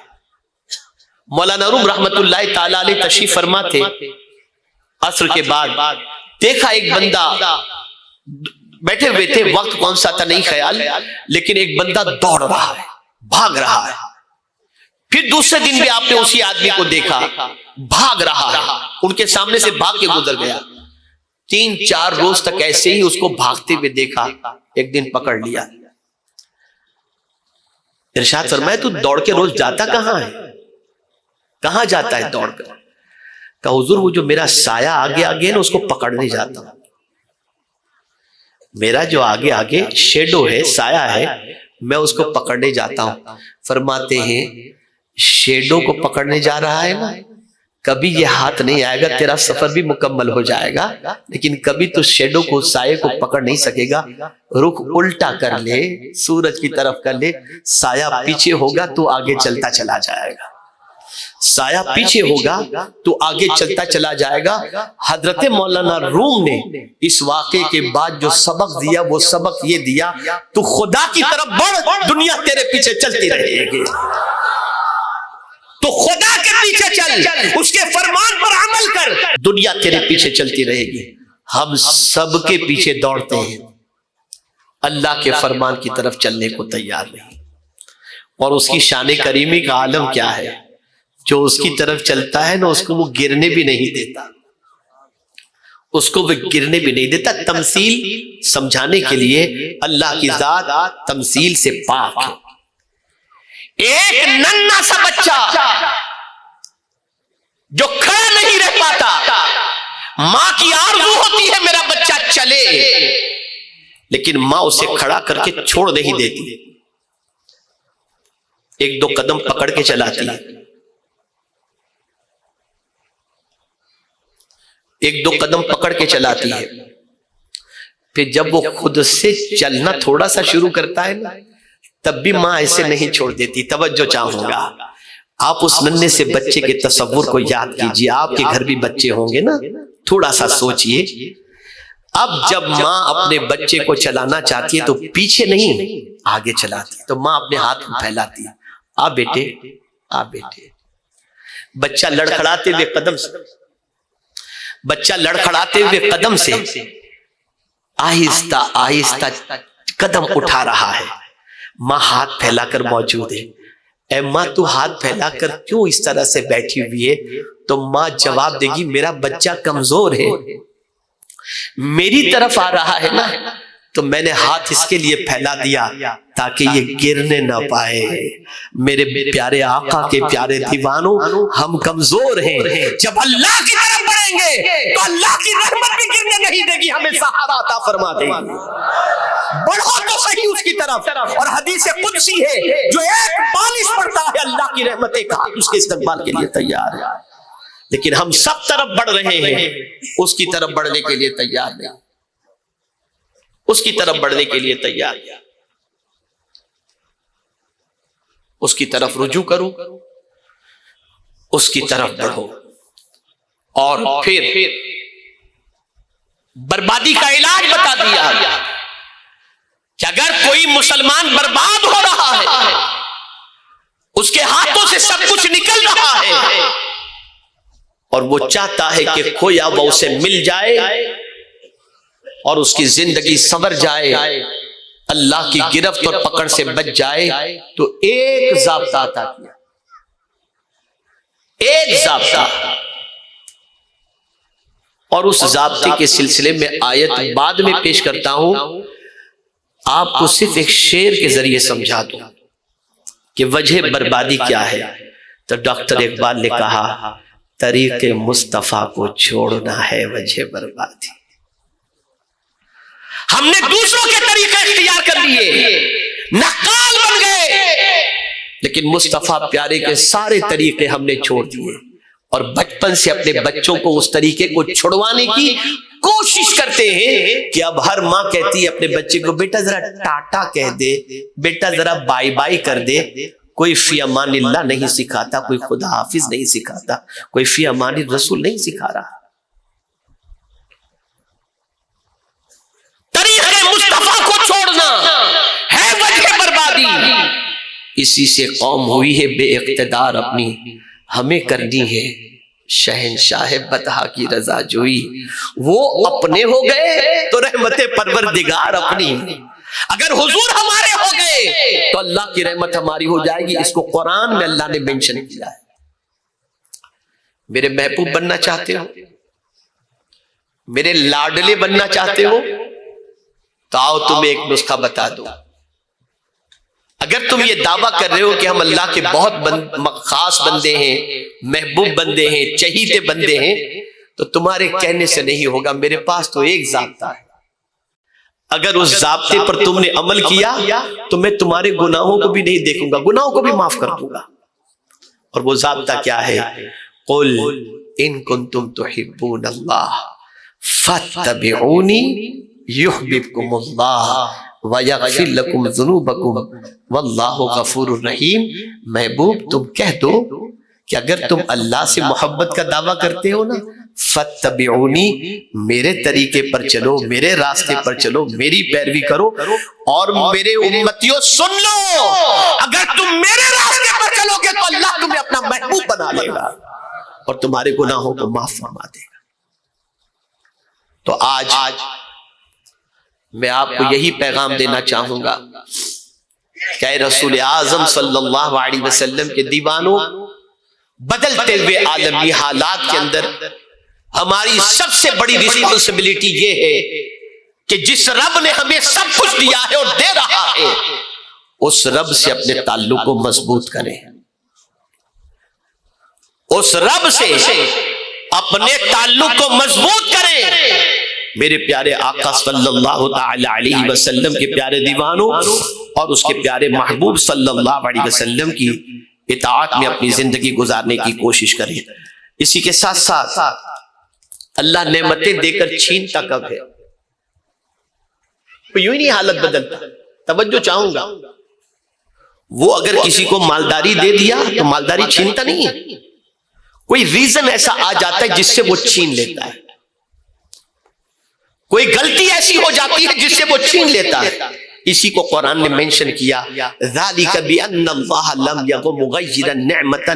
مولانا روم رحمت اللہ تعالی علیہ تشریف فرما تھے، عصر کے بعد دیکھا ایک بندہ، بیٹھے ہوئے تھے، وقت کون سا تھا نہیں خیال، لیکن ایک بندہ دوڑ رہا ہے، بھاگ رہا ہے۔ پھر دوسرے دن بھی آپ نے اسی آدمی کو دیکھا بھاگ رہا ہے، ان کے سامنے سے بھاگ کے گزر گیا۔ 3-4 روز تک ایسے ہی اس کو بھاگتے ہوئے دیکھا، ایک دن پکڑ لیا۔ ارشاد فرمایا تو دوڑ کے روز جاتا کہاں ہے؟ کہاں جاتا ہے دوڑ کر؟ کہا حضور وہ جو میرا سایہ آگے آگے ہے نا اس کو پکڑنے جاتا ہوں۔ میرا جو آگے آگے شیڈو ہے، سایہ ہے، میں اس کو پکڑنے جاتا ہوں. فرماتے ہیں شیڈو کو پکڑنے جا رہا ہے نا، کبھی یہ ہاتھ نہیں آئے گا، تیرا سفر بھی مکمل ہو جائے گا، لیکن کبھی تو شیڈو کو، سائے کو پکڑ نہیں سکے گا. رخ الٹا کر لے، سورج کی طرف کر لے، سایہ پیچھے ہوگا تو آگے چلتا چلا جائے گا. سایہ پیچھے ہوگا تو آگے چلتا چلا جائے گا. حضرت مولانا روم نے اس واقعے کے بعد جو سبق دیا، وہ سبق یہ دیا، تو خدا کی طرف بڑھ، دنیا تیرے پیچھے چلتی رہے گی. تو خدا کے پیچھے چل، اس کے فرمان پر عمل کر، دنیا تیرے پیچھے چلتی رہے گی. ہم سب کے پیچھے دوڑتے ہیں، اللہ کے فرمان کی طرف چلنے کو تیار نہیں. اور اس کی شان کریمی کا عالم کیا ہے، جو اس کی طرف چلتا ہے نا، اس کو وہ گرنے بھی نہیں دیتا، اس کو وہ گرنے بھی نہیں دیتا. تمثیل سمجھانے کے لیے اللہ کی ذات تمثیل سے پاک ہے. ایک ننھا سا بچہ جو کھڑا نہیں رہ پاتا، ماں کی آرزو ہوتی ہے میرا بچہ چلے، لیکن ماں اسے کھڑا کر کے چھوڑ نہیں دیتی، ایک دو قدم پکڑ کے چلاتی ہے، ایک دو قدم پکڑ کے چلاتی ہے. پھر جب وہ خود سے چلنا تھوڑا سا شروع کرتا ہے نا، تب بھی ماں ایسے نہیں چھوڑ دیتی. توجہ چاہوں گا، آپ اس ننھے سے بچے کے تصور کو یاد کیجئے. آپ کے گھر بھی بچے ہوں گے نا، تھوڑا سا سوچئے. اب جب ماں اپنے بچے کو چلانا چاہتی ہے تو پیچھے نہیں، آگے چلاتی ہے. تو ماں اپنے ہاتھ کو پھیلاتی ہے، آ بیٹے، آ بیٹے. بچہ لڑکھڑاتے ہوئے قدم سے، بچہ لڑکھڑاتے ہوئے قدم سے آہستہ آہستہ قدم اٹھا رہا ہے. ماں ہاتھ پھیلا کر موجود ہے. اے ماں، تو ہاتھ پھیلا کر کیوں اس طرح سے بیٹھی ہوئی ہے؟ تو ماں جواب دے گی، میرا بچہ کمزور ہے، میری طرف آ رہا ہے نا، تو میں نے ہاتھ اس کے لیے پھیلا دیا تاکہ یہ گرنے نہ پائے. میرے پیارے آقا کے پیارے دیوانوں، ہم کمزور ہیں. جب اللہ کی طرف بڑھیں گے تو اللہ کی رحمت بھی گرنے نہیں دے گی، ہمیں سہارا عطا فرما دے گی. بڑھو تو صحیح اس کی طرف. اور حدیث قدسی ہے، جو ایک بالش پڑتا ہے اللہ کی رحمت ایک ہاتھ اس کے استقبال کے لیے تیار ہے. لیکن ہم سب طرف بڑھ رہے ہیں، اس کی طرف بڑھنے کے لیے تیار نہیں، اس کی طرف بڑھنے کے لیے تیار. اس کی طرف رجوع کرو، اس کی طرف بڑھو. اور پھر بربادی کا علاج بتا دیا کہ اگر کوئی مسلمان برباد ہو رہا ہے، اس کے ہاتھوں سے سب کچھ نکل رہا ہے، اور وہ چاہتا ہے کہ کھویا وہ اسے مل جائے اور اس کی زندگی سنور جائے، اللہ کی گرفت اور پکڑ سے بچ جائے، تو ایک ضابطہ عطا کیا، ایک ضابطہ. اور اس ضابطے کے سلسلے میں آیت بعد میں پیش کرتا ہوں، آپ کو صرف ایک شعر کے ذریعے سمجھا دوں کہ وجہ بربادی کیا ہے. تو ڈاکٹر اقبال نے کہا، طریق مصطفیٰ کو چھوڑنا ہے وجہ بربادی. ہم نے دوسروں کے طریقے اختیار کر لیے، نقال بن گئے، لیکن مصطفیٰ پیارے کے سارے طریقے ہم نے چھوڑ دیے، اور بچپن سے اپنے بچوں کو اس طریقے کو چھڑوانے کی کوشش کرتے ہیں کہ اب ہر ماں کہتی ہے اپنے بچے کو، بیٹا ذرا ٹاٹا کہہ دے، بیٹا ذرا بائی بائی کر دے. کوئی فی امان اللہ نہیں سکھاتا، کوئی خدا حافظ نہیں سکھاتا، کوئی فی امان الرسول نہیں سکھا رہا. طریقے مصطفیٰ کو چھوڑنا ہے وجہ بربادی. اسی سے قوم ہوئی ہے بے اقتدار اپنی، ہمیں کرنی ہے شہنشاہ بطحا کی رضا جوئی. وہ اپنے ہو گئے تو رحمت پروردگار اپنی. اگر حضور ہمارے ہو گئے تو اللہ کی رحمت ہماری ہو جائے گی. اس کو قرآن میں اللہ نے منشن کیا ہے. میرے محبوب بننا چاہتے ہو، میرے لاڈلے بننا چاہتے ہو، تو آؤ تمہیں ایک نسخہ بتا دو. اگر تم یہ دعویٰ کر رہے ہو کہ ہم اللہ کے بہت خاص بندے ہیں، محبوب بندے ہیں، چہیتے بندے ہیں، تو تمہارے کہنے سے نہیں ہوگا. میرے پاس تو ایک ضابطہ ہے، اگر اس ضابطے پر تم نے عمل کیا تو میں تمہارے گناہوں کو بھی نہیں دیکھوں گا، گناہوں کو بھی معاف کر دوں گا۔ اور وہ ضابطہ کیا ہے؟ قل ان کنتم تحبون اللہ فاتبعونی یحببکم اللہ ویغفر لکم ذنوبکم واللہ غفور الرحیم۔ محبوب تم کہہ دو کہ اگر تم اللہ سے محبت کا دعویٰ کرتے ہو نا، فاتبعونی، میرے طریقے پر چلو، میرے راستے پر چلو، میری پیروی کرو، اور میرے امتیوں سن لو، اگر تم میرے راستے پر چلو گے تو اللہ تمہیں اپنا محبوب بنا لے گا اور تمہارے گناہوں کو معاف فرما دے گا۔ تو آج میں آپ کو یہی پیغام دینا چاہوں گا کہ اے رسول اعظم صلی اللہ علیہ وسلم کے دیوانوں، بدلتے ہوئے عالمی حالات کے اندر ہماری سب سے بڑی رسپانسبلٹی یہ ہے کہ جس رب نے ہمیں سب کچھ دیا ہے اور دے رہا ہے، اس رب سے اپنے تعلق کو مضبوط کریں، اس رب سے اپنے تعلق کو مضبوط کریں۔ میرے پیارے آقا صلی اللہ تعالی علیہ وسلم کے پیارے دیوانوں اور اس کے پیارے محبوب صلی اللہ علیہ وسلم کی اطاعت میں اپنی زندگی گزارنے کی کوشش کریں۔ اسی کے ساتھ ساتھ اللہ نعمتیں دے کر چھینتا کب ہے؟ یوں ہی نہیں حالت بدلتا۔ توجہ چاہوں گا، وہ اگر کسی کو مالداری دے دیا تو مالداری چھینتا نہیں ہے، کوئی ریزن ایسا آ جاتا ہے جس سے وہ چھین لیتا ہے، کوئی غلطی ایسی ہو جاتی ہے جس سے وہ چھین لیتا ہے۔ اسی کو قرآن نے مینشن کیا، ذَلِكَ بِأَنَّ اللَّهَ لَمْ يَكُن مُغَيِّرًا نِعْمَةً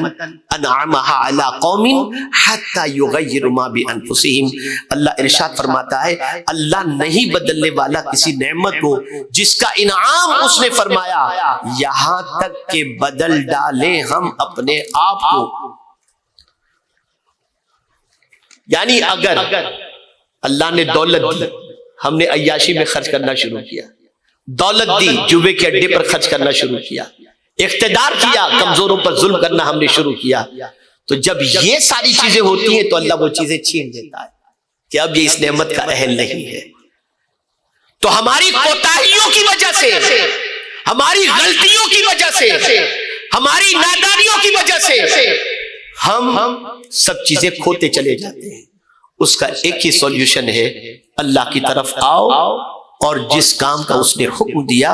أَنْعَمَهَا عَلَىٰ قَوْمٍ حَتَّىٰ يُغَيِّرُوا مَا بِأَنفُسِهِمْ۔ اللہ ارشاد فرماتا ہے اللہ نہیں بدلنے والا کسی نعمت کو جس کا انعام اس نے فرمایا، یہاں تک کہ بدل ڈالیں ہم اپنے آپ کو۔ یعنی اگر اللہ نے دولت دی، ہم نے عیاشی میں خرچ کرنا شروع کیا، دولت دی جوے کے اڈے پر خرچ کرنا شروع کیا، اقتدار کیا کمزوروں پر ظلم کرنا ہم نے شروع کیا، تو جب یہ ساری چیزیں ہوتی ہیں تو اللہ وہ چیزیں چھین دیتا ہے کہ اب یہ اس نعمت کا اہل نہیں ہے۔ تو ہماری کوتاہیوں کی وجہ سے، ہماری غلطیوں کی وجہ سے، ہماری نادانیوں کی وجہ سے ہم سب چیزیں کھوتے چلے جاتے ہیں۔ اس کا ایک ہی سولوشن ہے، اللہ کی طرف آؤ اور جس کام کا اس نے حکم دیا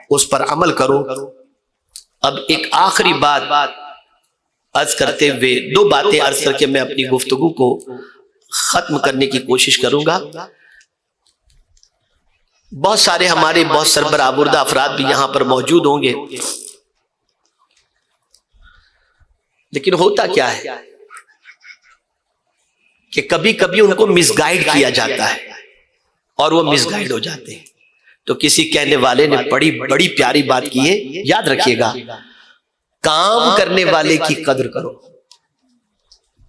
اس پر عمل کرو۔ اب ایک آخری بات عرض کرتے ہوئے، دو باتیں عرض کر کے میں اپنی گفتگو کو ختم کرنے کی کوشش کروں گا۔ بہت سارے ہمارے بہت سربراہ آوردہ افراد بھی یہاں پر موجود ہوں گے، لیکن ہوتا کیا ہے کہ کبھی کبھی ان کو مس گائیڈ کیا جاتا ہے اور وہ مس گائیڈ ہو جاتے ہیں۔ تو کسی کہنے والے نے بڑی پیاری بات کی ہے، یاد رکھیے گا، کام کرنے والے کی قدر کرو۔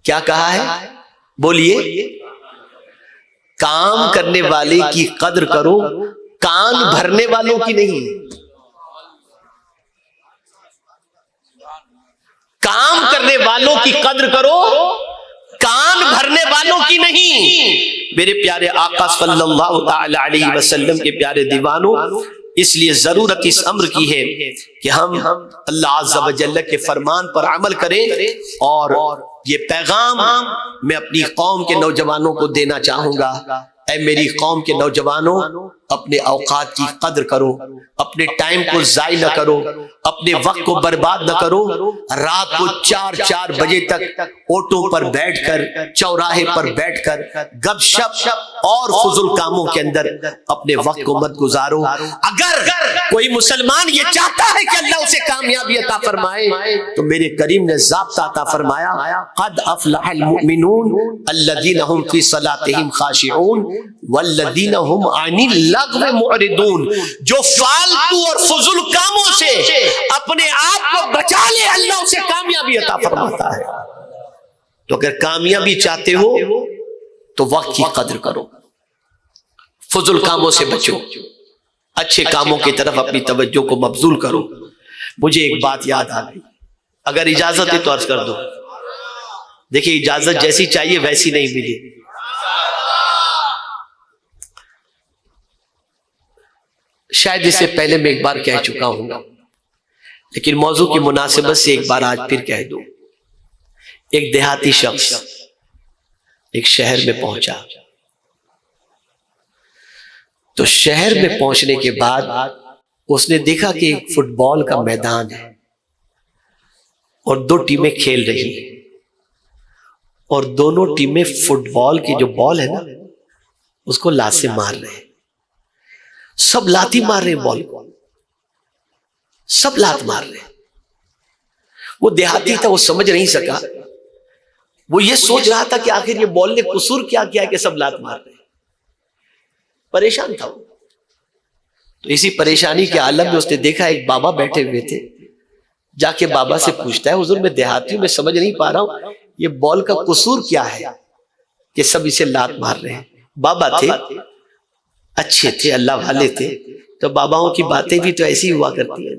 کیا کہا ہے؟ بولیے، کام کرنے والے کی قدر کرو، کان بھرنے والوں کی نہیں۔ کام کرنے والوں کی قدر کرو، کان بھرنے والوں کی نہیں۔ میرے پیارے آقا صلی اللہ تعالی علیہ وسلم کے پیارے دیوانوں، اس لیے ضرورت اس امر کی ہے کہ ہم اللہ عز و جل کے فرمان پر عمل کریں، اور یہ پیغام میں اپنی قوم کے نوجوانوں کو دینا چاہوں گا۔ اے میری قوم کے نوجوانوں، اپنے اوقات کی قدر کرو، اپنے ٹائم کو ضائع نہ کرو، اپنے وقت کو برباد نہ کرو۔ رات کو 4 بجے تک آٹو پر بیٹھ کر، چوراہے پر بیٹھ کر گپ شپ اور فضول کاموں کے اندر اپنے وقت کو مت گزارو۔ اگر کوئی مسلمان یہ چاہتا ہے کہ اللہ اسے کامیابی عطا فرمائے تو میرے کریم نے ضابطہ عطا فرمایا، قد افلح المؤمنون الذین هم فی صلاتهم خاشعون والذین هم عن اللغو معرضون۔ جو فالتو اور فضول کاموں سے اپنے آپ کو بچا لے، اللہ اسے کامیابی عطا فرماتا ہے۔ تو اگر کامیابی چاہتے ہو تو وقت کی قدر کرو، فضول کاموں سے بچو، اچھے کاموں کی طرف اپنی توجہ کو مبذول کرو۔ مجھے ایک بات یاد آ گئی، اگر اجازت ہے تو عرض کر دو۔ دیکھیں، اجازت جیسی چاہیے ویسی نہیں ملی۔ شاید اس سے پہلے میں ایک بار کہہ چکا ہوں گا، لیکن موضوع کی مناسبت سے ایک بار آج پھر کہہ دوں۔ ایک دیہاتی شخص ایک شہر میں پہنچا، تو شہر میں پہنچنے کے بعد اس نے دیکھا کہ ایک فٹ بال کا میدان ہے اور دو ٹیمیں کھیل رہی ہیں، اور دونوں ٹیمیں فٹ بال کی جو بال ہے نا اس کو لات سے مار رہے ہیں، سب لاتی مار رہے ہیں، بال کو سب لات مار رہے ہیں۔ وہ دیہاتی تھا، وہ سمجھ نہیں سکا، وہ یہ سوچ رہا تھا کہ آخر یہ بال نے قصور کیا کیا کہ سب لات مار رہے ہیں، پریشان تھا وہ۔ تو اسی پریشانی کے عالم میں اس نے دیکھا ایک بابا بیٹھے ہوئے تھے، جا کے بابا سے پوچھتا ہے، حضور میں دیہاتی ہوں، میں سمجھ نہیں پا رہا ہوں یہ بال کا قصور کیا ہے کہ سب اسے لات مار رہے ہیں۔ بابا تھے، اچھے تھے، اللہ والے تھے، تو باباؤں کی باتیں بھی تو ایسی ہوا کرتی ہیں۔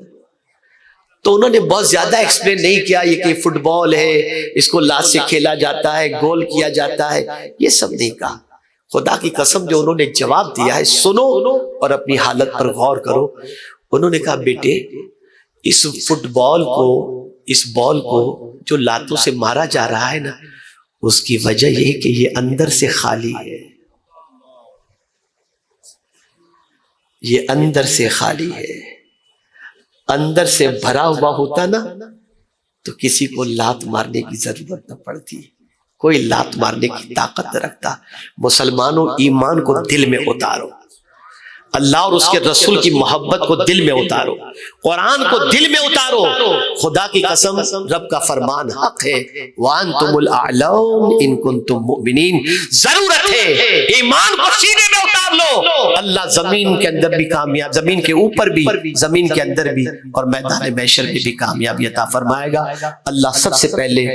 تو انہوں نے بہت زیادہ ایکسپلین نہیں کیا یہ کہ فٹ بال ہے، اس کو لات سے کھیلا جاتا ہے، گول کیا جاتا ہے، یہ سب نہیں کہا۔ خدا کی قسم جو انہوں نے جواب دیا ہے، سنو اور اپنی حالت پر غور کرو۔ انہوں نے کہا بیٹے، اس فٹ بال کو، اس بال کو جو لاتوں سے مارا جا رہا ہے نا، اس کی وجہ یہ کہ یہ اندر سے خالی ہے، یہ اندر سے خالی ہے۔ اندر سے بھرا ہوا ہوتا نا تو کسی کو لات مارنے کی ضرورت نہ پڑتی، کوئی لات مارنے کی طاقت نہ رکھتا۔ مسلمانوں، ایمان کو دل میں اتارو، اللہ اور اس کے رسول کی محبت کو دل میں اتارو، قرآن کو دل میں اتارو۔ خدا کی قسم، رب کا فرمان حق ہے، وَأَنْتُمُ الْأَعْلَوْنَ إِن كُنتُم مُؤْمِنِينَ۔ ضرورت ہے ایمان کو سینے میں اتار لو، اللہ زمین کے اندر بھی کامیاب، زمین کے اوپر بھی، زمین کے اندر بھی، اور میدان محشر میں بھی کامیابی عطا فرمائے گا۔ اللہ سب سے پہلے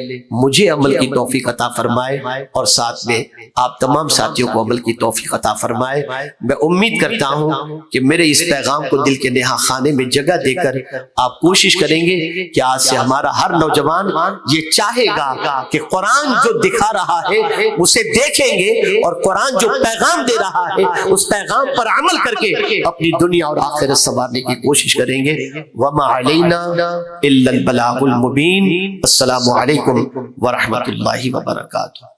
مجھے عمل کی توفیق عطا فرمائے، اور ساتھ میں آپ تمام ساتھیوں کو عمل کی توفیق عطا فرمائے۔ میں امید کرتا ہوں کہ میرے اس پیغام کو دل کے نہا خانے میں جگہ دے کر آپ کوشش کریں گے کہ آج سے ہمارا ہر نوجوان یہ چاہے گا کہ قرآن جو دکھا رہا ہے اسے دیکھیں گے، اور قرآن جو پیغام دے رہا ہے اس پیغام پر عمل کر کے اپنی دنیا اور آخرت سنوارنے کی کوشش کریں گے۔ وَمَا عَلَيْنَا إِلَّا الْبَلَاغُ الْمُبِينُ۔ السلام علیکم ورحمۃ اللہ وبرکاتہ۔